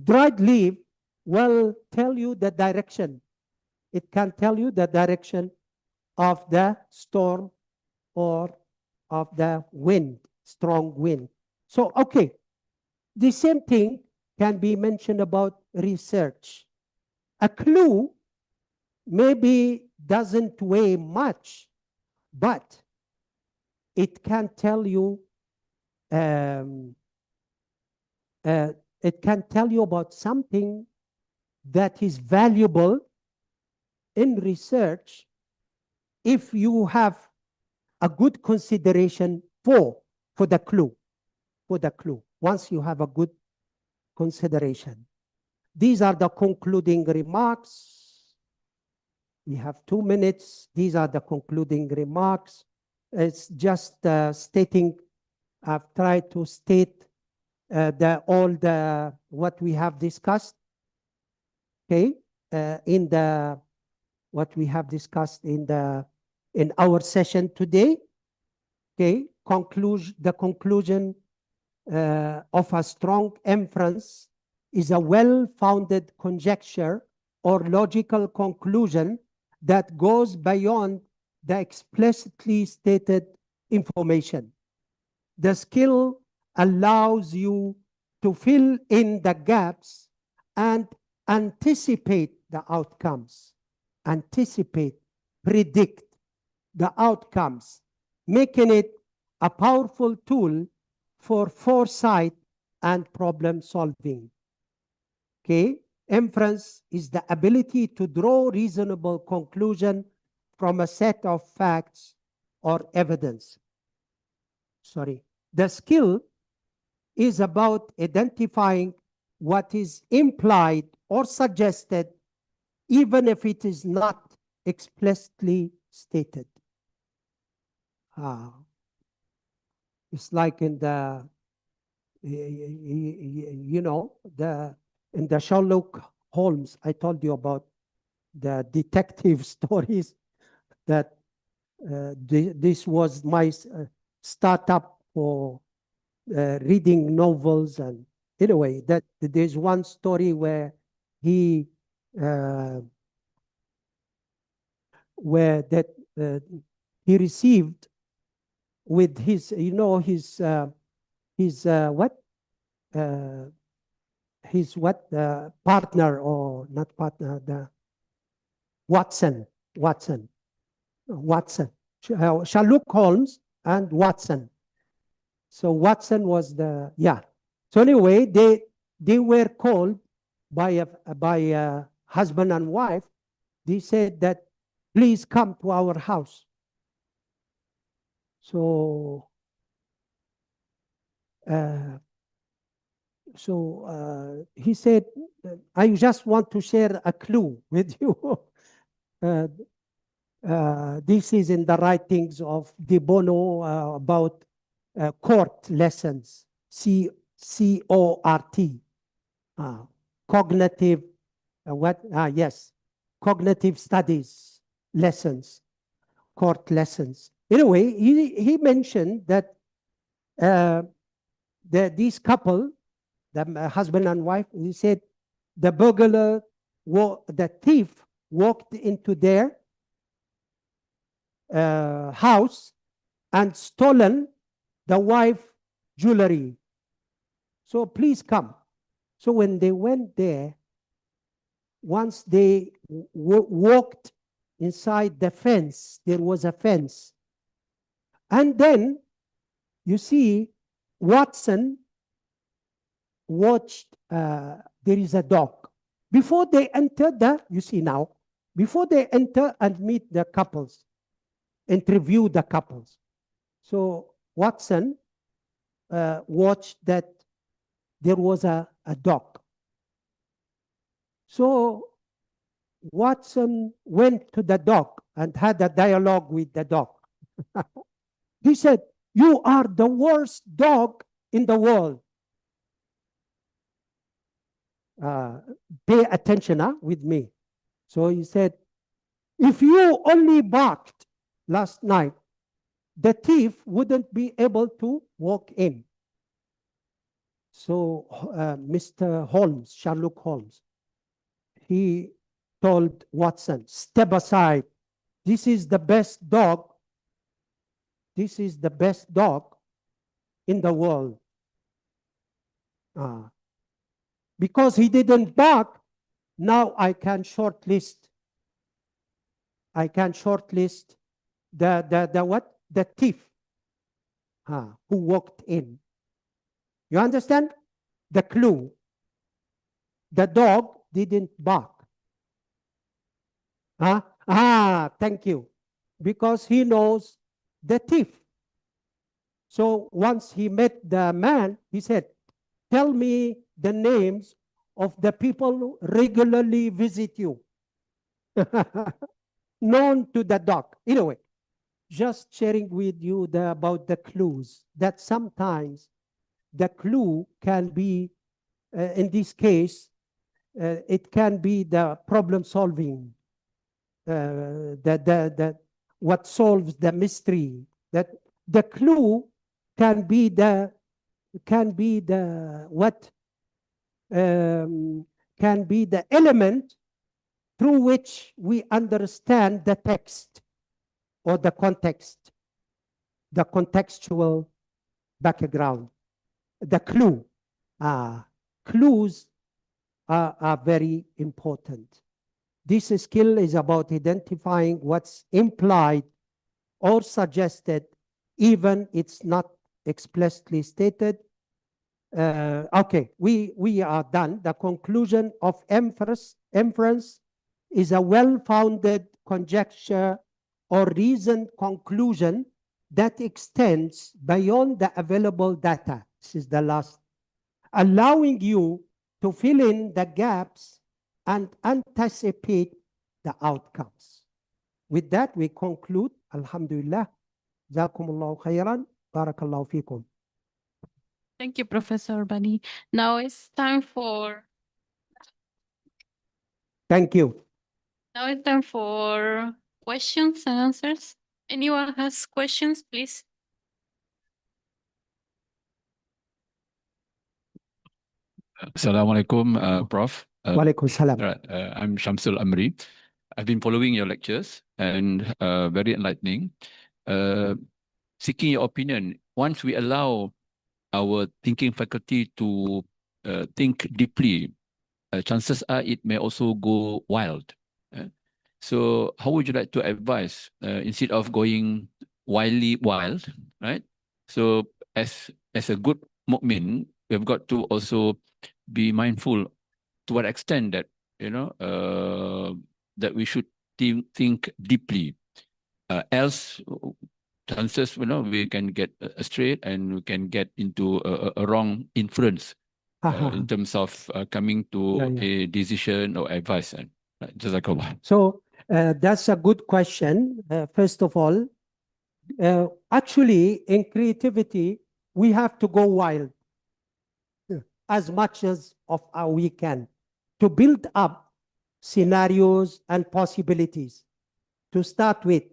dried leaf will tell you the direction. It can tell you the direction of the storm or of the wind, strong wind. So, okay, the same thing can be mentioned about research. A clue maybe doesn't weigh much, but it can tell you it can tell you about something that is valuable in research if you have a good consideration for the clue. Once you have a good consideration. These are the concluding remarks. We have 2 minutes. These are the concluding remarks. It's just stating, I've tried to state what we have discussed, okay, what we have discussed in our session today, okay. The conclusion of a strong inference is a well-founded conjecture or logical conclusion that goes beyond the explicitly stated information. The skill allows you to fill in the gaps and anticipate the outcomes. Predict the outcomes, making it a powerful tool for foresight and problem solving. Okay, inference is the ability to draw reasonable conclusion from a set of facts or evidence. The skill is about identifying what is implied or suggested, even if it is not explicitly stated. It's like in the, in the Sherlock Holmes, I told you about the detective stories that this was my startup for reading novels. And anyway, that there's one story where where that he received with his, what? His what? Partner, or not partner, the Watson, Watson, Watson. Sherlock Holmes and Watson. So Watson was the, yeah. So anyway, they were called by a husband and wife. They said that, please come to our house. So he said, I just want to share a clue with you. This is in the writings of De Bono about court lessons, CORT, cognitive, yes, cognitive studies lessons, court lessons. Anyway, he mentioned that this couple, the husband and wife, he said the the thief walked into their house and stolen the wife jewelry. So please come. So when they went there, once they walked inside the fence, there was a fence. And then, you see, Watson watched, there is a dog. Before they enter you see now, before they enter and meet the couples, interview the couples. So Watson watched that there was a dog. So Watson went to the dog and had a dialogue with the dog. He said, you are the worst dog in the world. Pay attention with me. So he said, if you only barked last night, the thief wouldn't be able to walk in. So Mr. Holmes, Sherlock Holmes, he told Watson, step aside. This is the best dog. This is the best dog in the world. Because he didn't bark, now I can shortlist. I can shortlist the thief who walked in. You understand? The clue. The dog didn't bark. Thank you. Because he knows the thief. So once he met the man, he said, tell me the names of the people who regularly visit you. Known to the dog. Anyway, just sharing with you about the clues, that sometimes the clue can be, in this case, it can be the problem solving, what solves the mystery. That the clue can be what can be the element through which we understand the text or the context, the contextual background, the clue. Clues are very important. This skill is about identifying what's implied or suggested, even it's not explicitly stated. Okay, we are done. The conclusion of inference is a well-founded conjecture or reasoned conclusion that extends beyond the available data. This is the last, allowing you to fill in the gaps and anticipate the outcomes. With that, we conclude. Alhamdulillah. Jazakumullahu khairan. Barakallahu fikum. Thank you, Professor Badi. Now it's time for Thank you. Questions and answers. Anyone has questions, please? Assalamualaikum, Prof. Walaikum salam. Right, I'm Shamsul Amri. I've been following your lectures and very enlightening. seeking your opinion. Once we allow our thinking faculty to think deeply, chances are it may also go wild. So how would you like to advise instead of going wildly wild, right? So as a good mu'min, we've got to also be mindful to what extent that, that we should think deeply. Else, chances, we can get astray and we can get into a wrong inference in terms of coming to a decision or advice. Jazakallah. So that's a good question. First of all, actually, in creativity, we have to go wild as much as of how we can to build up scenarios and possibilities. To start with,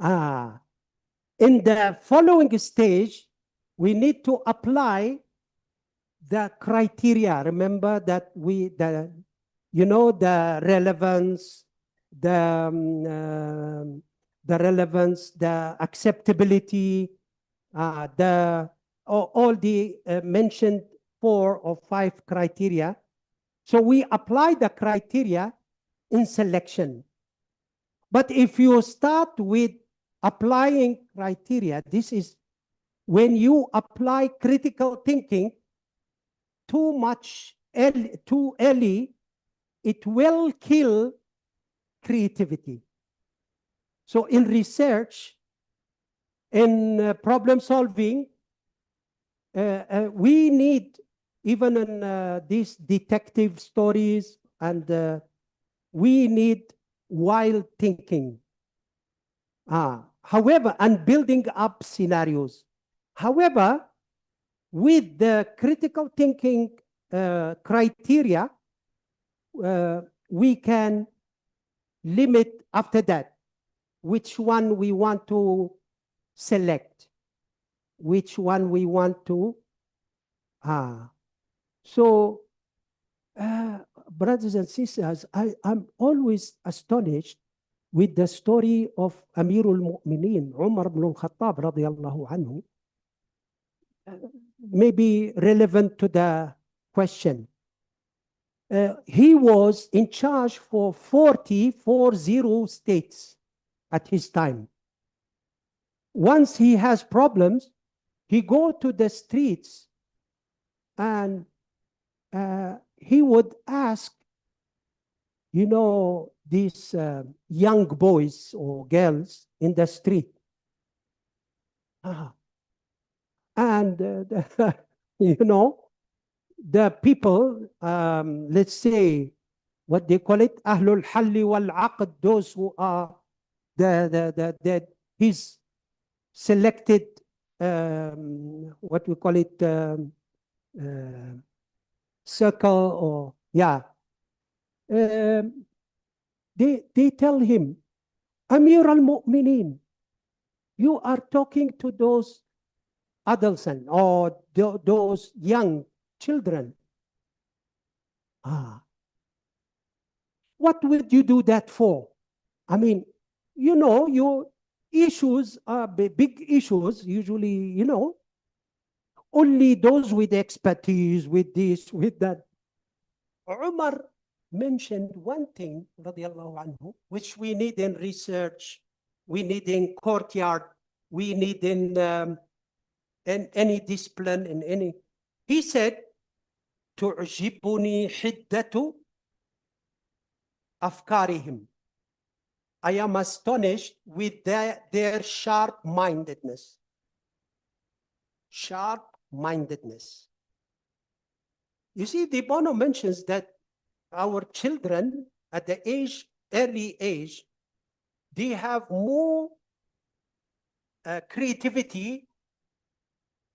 in the following stage, we need to apply the criteria. Remember that the relevance, the relevance, the acceptability, all the mentioned 4 or 5 criteria. So we apply the criteria in selection. But if you start with applying criteria, this is when you apply critical thinking too much, too early, it will kill creativity. So in research, in problem solving, we need, even in these detective stories, and we need wild thinking. However, and building up scenarios. However, with the critical thinking criteria, we can limit after that which one we want to select, which one we want to. So, brothers and sisters, I'm always astonished with the story of Amirul Mu'mineen, Umar ibn al-Khattab radiyallahu anhu, maybe relevant to the question. He was in charge for 40 states at his time. Once he has problems, he go to the streets and he would ask, these young boys or girls in the street. And, the people, let's say, what they call it, Ahlul Halli wal Aqd, those who are his selected, what we call it, circle, or, they tell him, Amir al-Mu'mineen, you are talking to those adolescents or those young children. What would you do that for? I mean, your issues are big issues, usually, only those with expertise, with this, with that. Umar mentioned one thing, radiallahu anhu, which we need in research, we need in courtyard, we need in any discipline, in any. He said, تعجبني حدة أفكارهم. I am astonished with their sharp-mindedness. Sharp-mindedness. You see, the Bono mentions that our children at the early age, they have more creativity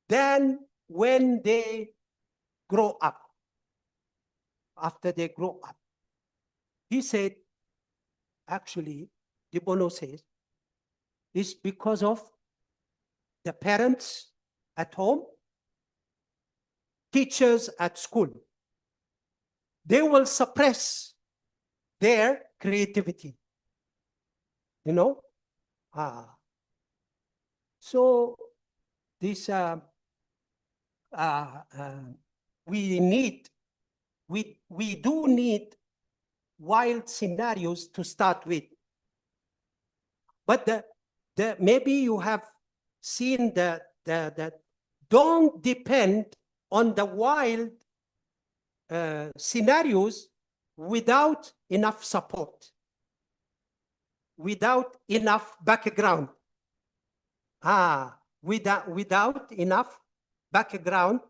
than when they grow up. After they grow up. He said, actually, De Bono says, it's because of the parents at home, teachers at school. They will suppress their creativity. So this we do need wild scenarios to start with. But maybe you have seen that don't depend on the wild scenarios without enough support, without enough background. Without enough background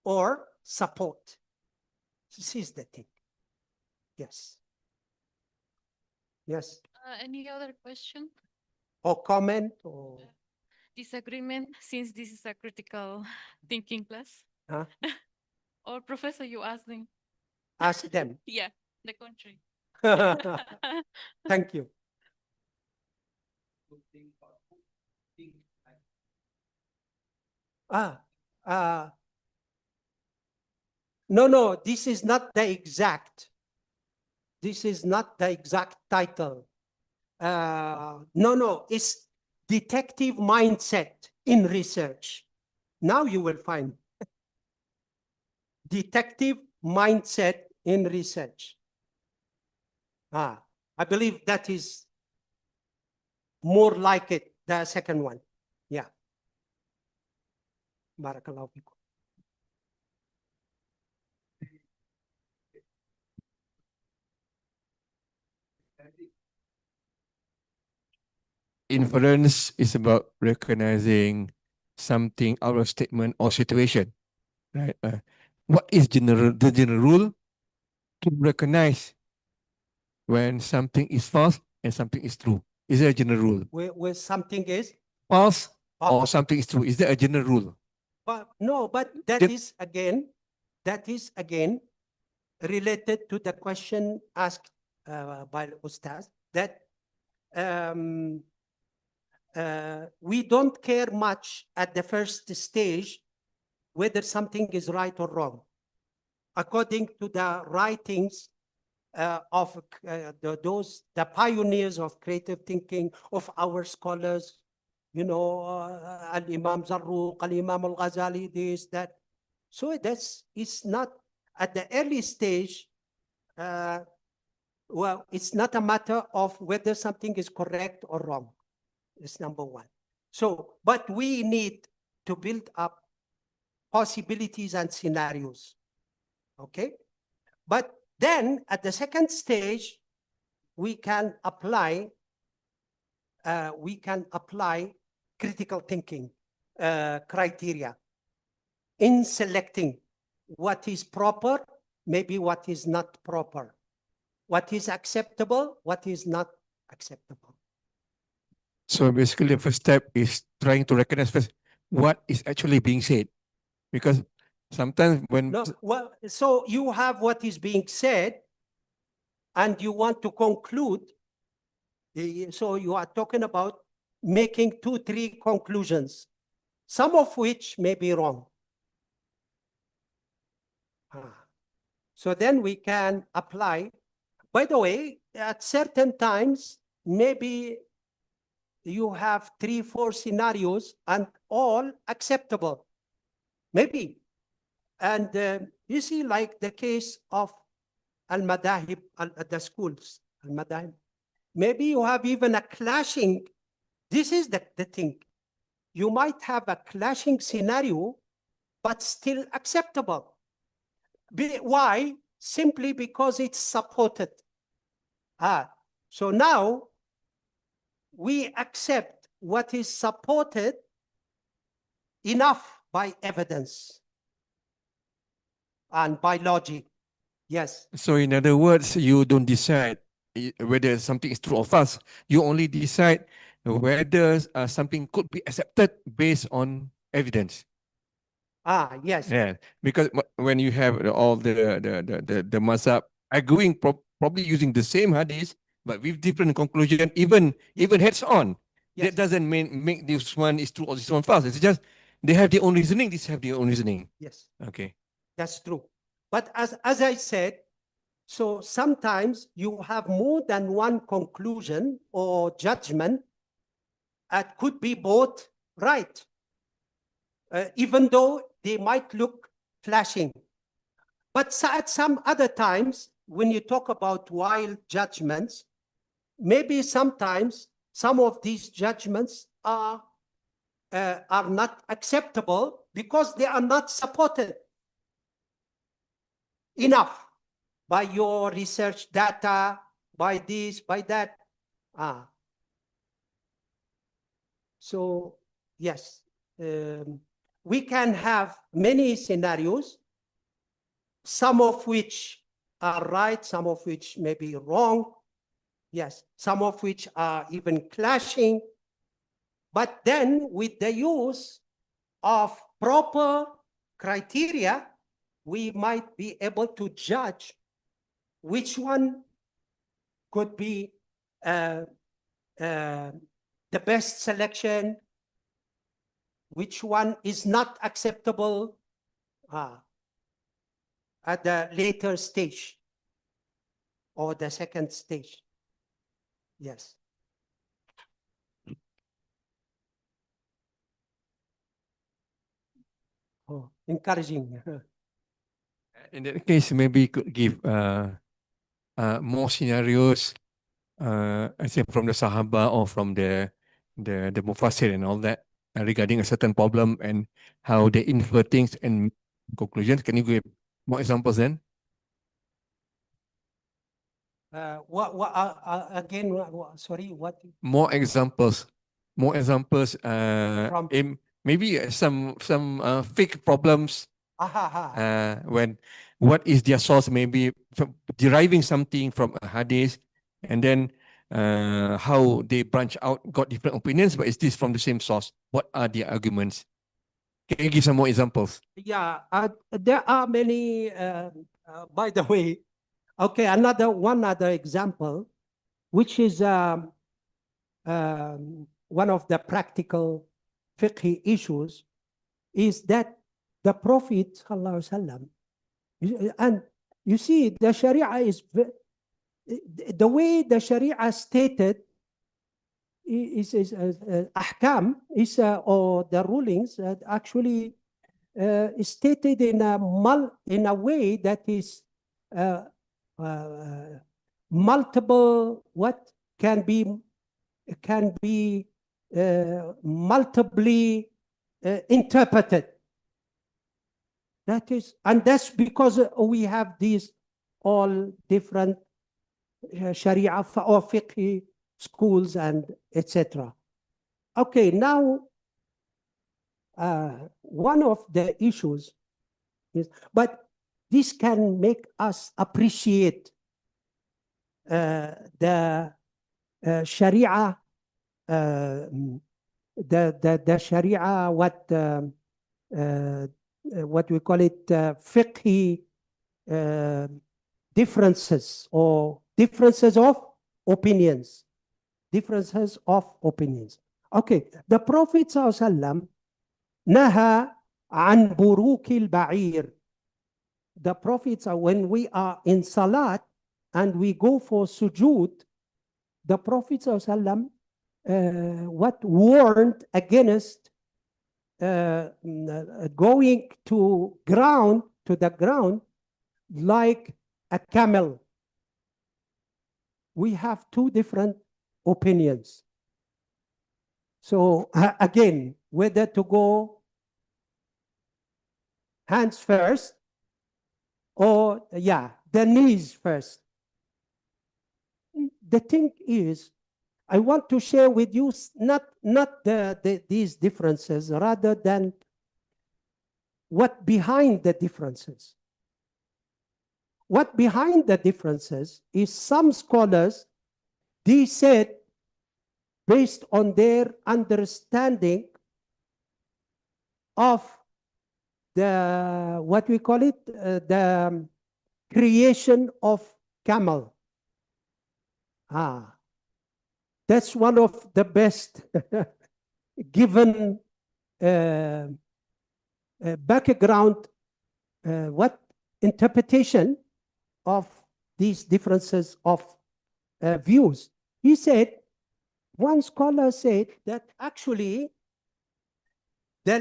or support. This is the thing. Yes. Yes. Any other question? Or comment or Disagreement, since this is a critical thinking class? huh? Or Professor, you ask them? Ask them. Yeah, the country. Thank you. No, this is not the exact. This is not the exact title. No, it's detective mindset in research. Now you will find detective mindset in research. I believe that is more like it, the second one. Yeah. Barakallahu fikum. Inference is about recognizing something out of statement or situation, right? What is the general rule to recognize when something is false and something is true? Is there a general rule? Where something is False or something is true? Is there a general rule? But no, but that is again related to the question asked by Ustaz, that we don't care much at the first stage whether something is right or wrong. According to the writings of the pioneers of creative thinking, of our scholars, you know, Al-Imam Zarruq, Al-Imam Al-Ghazali, this, that. So it's not at the early stage, well, it's not a matter of whether something is correct or wrong. It's number one. So, but we need to build up possibilities and scenarios. Okay? But then at the second stage, we can apply critical thinking criteria in selecting what is proper, maybe what is not proper, what is acceptable, what is not acceptable. So basically, the first step is trying to recognize first what is actually being said, because sometimes when No, well, so you have what is being said, and you want to conclude. So you are talking about making 2-3 conclusions, some of which may be wrong. So then we can apply. By the way, at certain times, maybe you have 3-4 scenarios and all acceptable. Maybe. And you see, like the case of al-madahib, the schools, al-madahib. Maybe you have even a clashing. This is the thing. You might have a clashing scenario, but still acceptable. Why? Simply because it's supported. So now we accept what is supported enough by evidence and by logic. Yes. So in other words, you don't decide whether something is true or false. You only decide whether something could be accepted based on evidence. Yes. Yeah, because when you have all the mazhab arguing, probably using the same hadith, but with different conclusion, even heads on, Yes. that doesn't make this one is true or this one false. It's just they have their own reasoning. This have their own reasoning. Yes. Okay. That's true. But as I said, so sometimes you have more than one conclusion or judgment. It could be both right, even though they might look flashing. But at some other times, when you talk about wild judgments, maybe sometimes some of these judgments are not acceptable because they are not supported enough by your research data, by this, by that. So yes, we can have many scenarios, some of which are right, some of which may be wrong. Yes, some of which are even clashing. But then with the use of proper criteria, we might be able to judge which one could be the best selection, which one is not acceptable at the later stage or the second stage. Yes. Oh, encouraging. In that case, maybe you could give more scenarios, I say from the Sahaba or from the Mufassir and all that regarding a certain problem and how they infer things and conclusions. Can you give more examples then? Again, sorry, what? More examples. More examples. From- Maybe some fake problems. When what is their source? Maybe from deriving something from a hadith, and then how they branch out, got different opinions, but is this from the same source? What are their arguments? Can you give some more examples? Yeah, there are many. By the way, okay, one other example, which is one of the practical fiqh issues, is that the Prophet ﷺ, and you see, the Sharia is the way the Sharia stated is ahkam is or the rulings actually stated in a way that is multiple, what can be multiply interpreted. That is, and that's because we have these all different Sharia or fiqh schools and etc. Okay, now one of the issues is, but this can make us appreciate the Sharia, the Sharia, what we call it, fiqh differences or differences of opinions. Differences of opinions. Okay, the Prophet ﷺ naha an burukil ba'ir. The Prophets are, when we are in salat and we go for sujood, the Prophet ﷺ what warned against going to the ground like a camel. We have two different opinions. So again, whether to go hands first or the knees first. The thing is, I want to share with you not these differences, rather than what behind the differences. What behind the differences is some scholars, they said, based on their understanding of the, what we call it, the creation of camel. That's one of the best given background, what interpretation of these differences of views. He said, one scholar said that actually the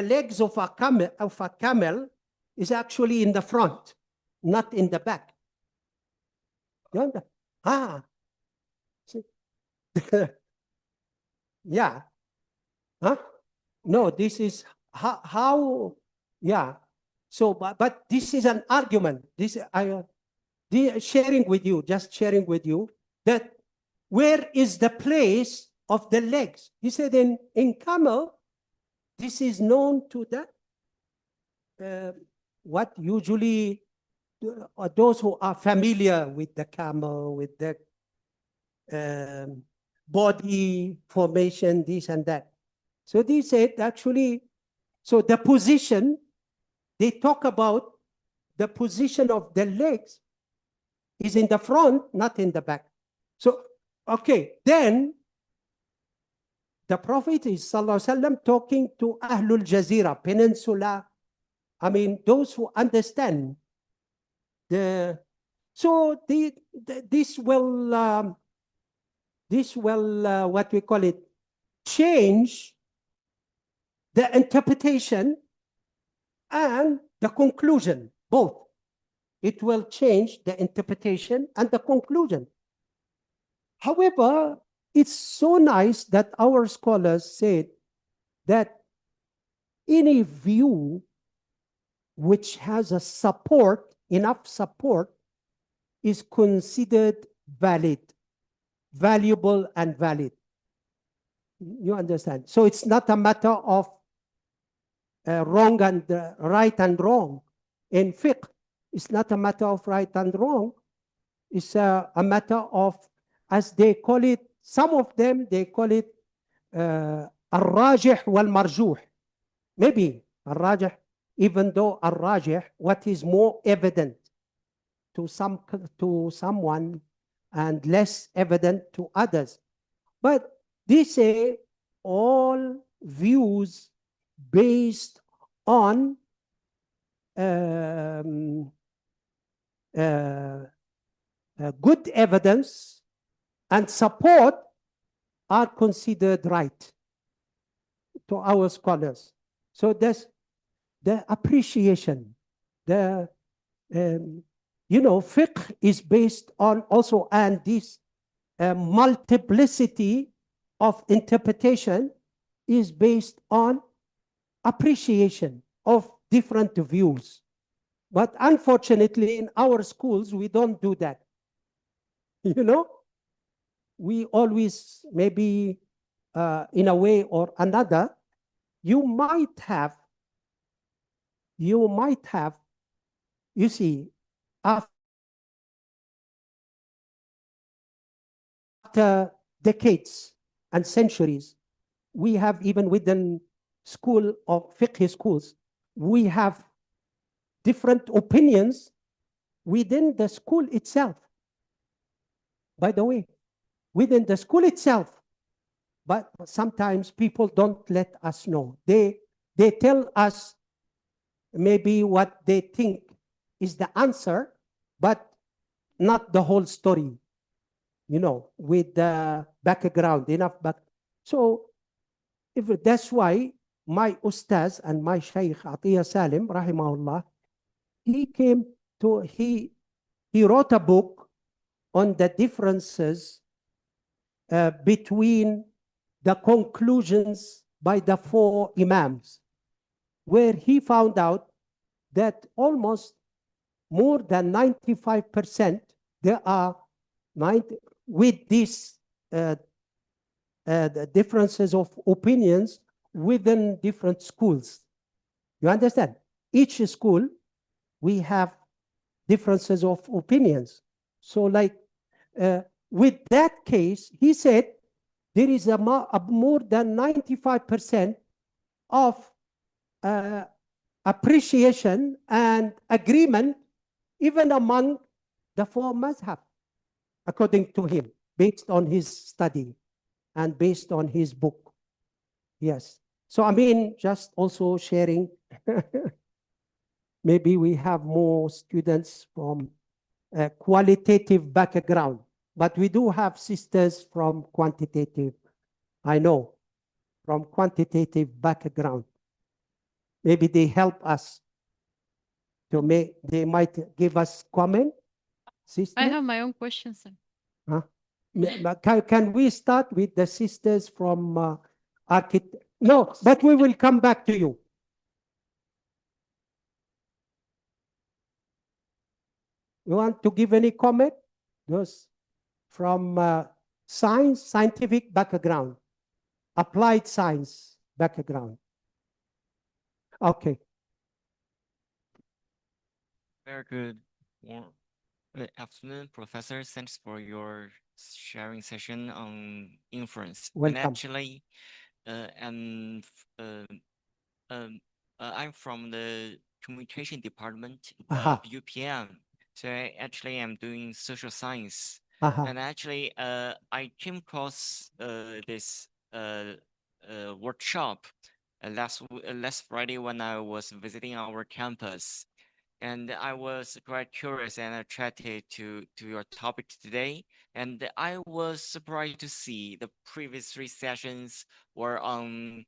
legs of a camel is actually in the front, not in the back. You understand? Ah. See? Yeah. Huh? No, this is how yeah. So, but this is an argument. This sharing with you, just sharing with you that where is the place of the legs? He said in camel, this is known to that what usually those who are familiar with the camel, with the body formation, this and that. So they said actually, so the position, they talk about the position of the legs is in the front, not in the back. So, okay, then the Prophet is ﷺ talking to Ahlul Jazira, Peninsula. I mean, those who understand so this will what we call it, change the interpretation and the conclusion, both. It will change the interpretation and the conclusion. However, it's so nice that our scholars said that any view which has a support, enough support, is considered valid, valuable and valid. You understand? So it's not a matter of wrong and right and wrong. In fiqh, it's not a matter of right and wrong. It's a matter of, as they call it, some of them, they call it al-rajih wal-marjuh. Maybe al-rajih, even though al-rajih, what is more evident to someone and less evident to others. But they say all views based on good evidence and support are considered right to our scholars. So there's the appreciation, fiqh is based on also, and this multiplicity of interpretation is based on appreciation of different views. But unfortunately, in our schools, we don't do that. We always, maybe in a way or another, you might have, you see, after decades and centuries, we have, even within school of fiqh schools, we have different opinions within the school itself. By the way, within the school itself. But sometimes people don't let us know. They tell us maybe what they think is the answer, but not the whole story, with the background, enough back. So that's why my ustaz and my Shaykh Atiyah Salim, rahimahullah, he wrote a book on the differences between the conclusions by the four imams, where he found out that almost more than 95% there are with these the differences of opinions within different schools. You understand? Each school, we have differences of opinions. So like with that case, he said there is a more than 95% of appreciation and agreement even among the four mazhab, according to him, based on his study and based on his book. Yes. So I mean, just also sharing, maybe we have more students from a qualitative background, but we do have sisters from quantitative, I know. from quantitative background. Maybe they help us to make, they might give us comment. Sister? I have my own questions. Huh? Can we start with the sisters from architect? No, but we will come back to you. You want to give any comment? Those from science, scientific background, applied science background. Okay. Very good. Good afternoon, Professor. Thanks for your sharing session on inference. And Welcome. actually, I'm I'm from the communication department Aha. of UPM. So actually, I'm doing social science. Aha. And actually, I came across this workshop last Friday when I was visiting our campus. And I was quite curious and attracted to your topic today. And I was surprised to see the previous three sessions were on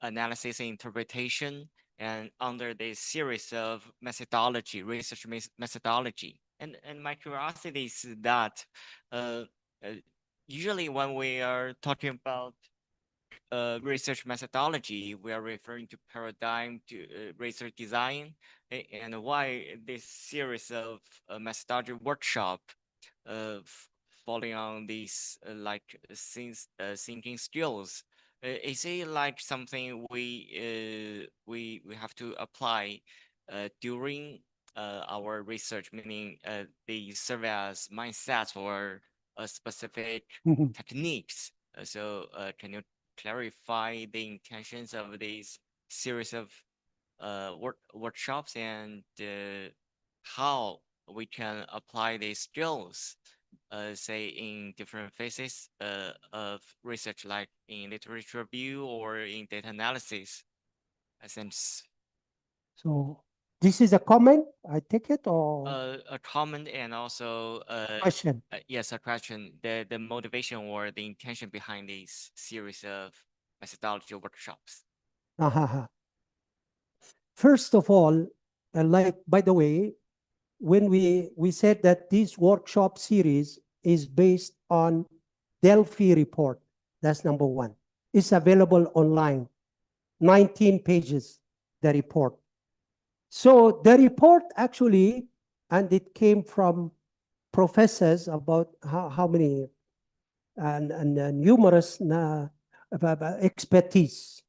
analysis and interpretation and under the series of methodology, research methodology. And my curiosity is that uh, uh, usually when we are talking about research methodology, we are referring to paradigm to research design, and why this series of methodology workshop falling on these thinking skills. Is it like something we have to apply during our research, meaning they serve as mindsets or specific techniques? Can you clarify the intentions of these series of workshops and how we can apply these skills, say in different phases of research, like in literature review or in data analysis. Since So this is a comment, I take it, or a comment and also question? yes, a question. The motivation or the intention behind this series of methodology workshops. Aha. First of all, like, by the way, when we said that this workshop series is based on Delphi report, that's number one. It's available online, 19 pages, the report. So the report actually, and it came from professors about how many, and numerous expertise.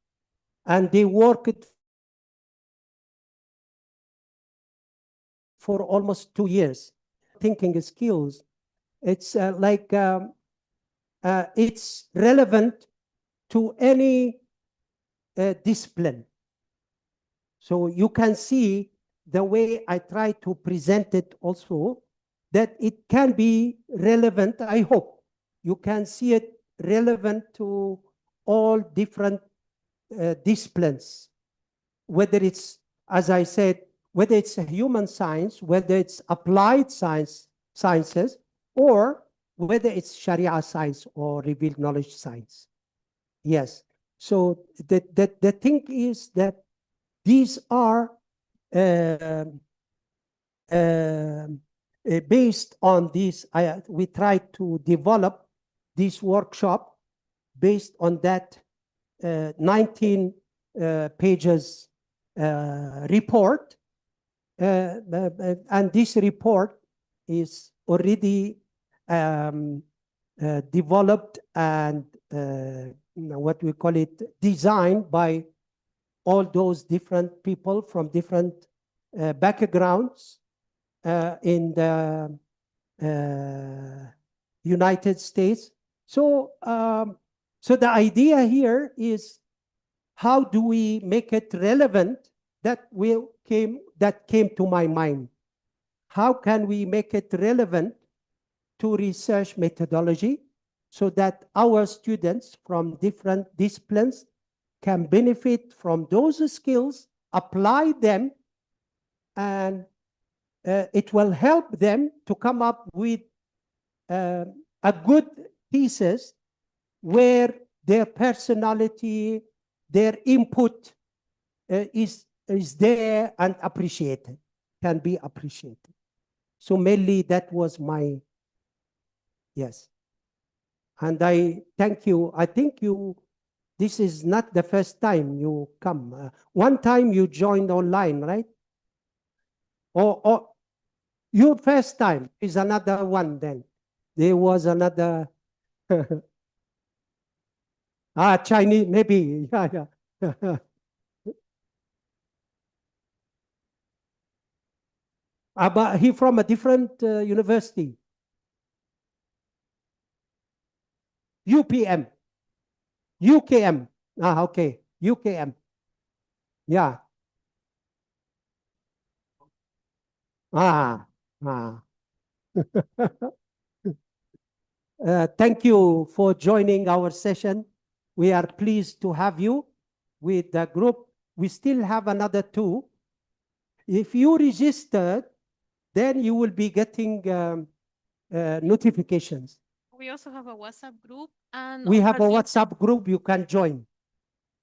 And they worked for almost 2 years. Thinking skills, it's it's relevant to any discipline. So you can see the way I try to present it also, that it can be relevant. I hope you can see it relevant to all different disciplines, whether it's, as I said, whether it's a human science, whether it's applied sciences, or whether it's Sharia science or revealed knowledge science. Yes. So the thing is that these are based on this. We try to develop this workshop based on that 19 pages report. And this report is already developed and what we call it, designed by all those different people from different backgrounds in the United States. So, so the idea here is, how do we make it relevant? That came to my mind. How can we make it relevant to research methodology so that our students from different disciplines can benefit from those skills, apply them, and it will help them to come up with a good thesis where their personality, their input is there and appreciated, can be appreciated. So mainly that was my, yes. And I thank you. I think this is not the first time you come. One time you joined online, right? Or your first time is another one then. There was another, Chinese, maybe, yeah. But he from a different university. UPM. UKM. Okay. UKM. Yeah. Ah. Ah. Thank you for joining our session. We are pleased to have you with the group. We still have another two. If you registered, then you will be getting notifications. We also have a WhatsApp group, and We have a all the- WhatsApp group you can join.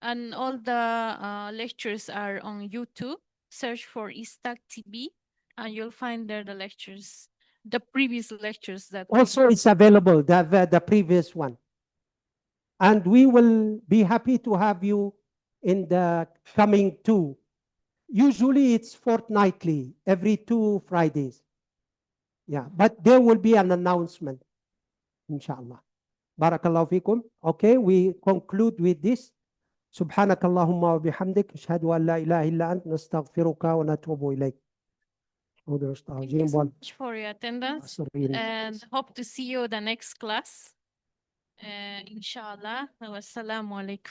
and all the lectures are on YouTube. Search for ISTAC TV, and you'll find there the lectures, the previous lectures that we Also, it's available, the previous one. And we will be happy to have you in the coming two. Usually it's fortnightly, every 2 Fridays. Yeah, but there will be an announcement, inshallah. Barakallahu fikum. Okay, we conclude with this. سبحانك اللهم وبحمدك أشهد أن لا إله إلا أنت نستغفرك ونتوب إليك. Thank you so much for your attendance, and hope to see you the next class. Inshallah. Wassalamu alaikum.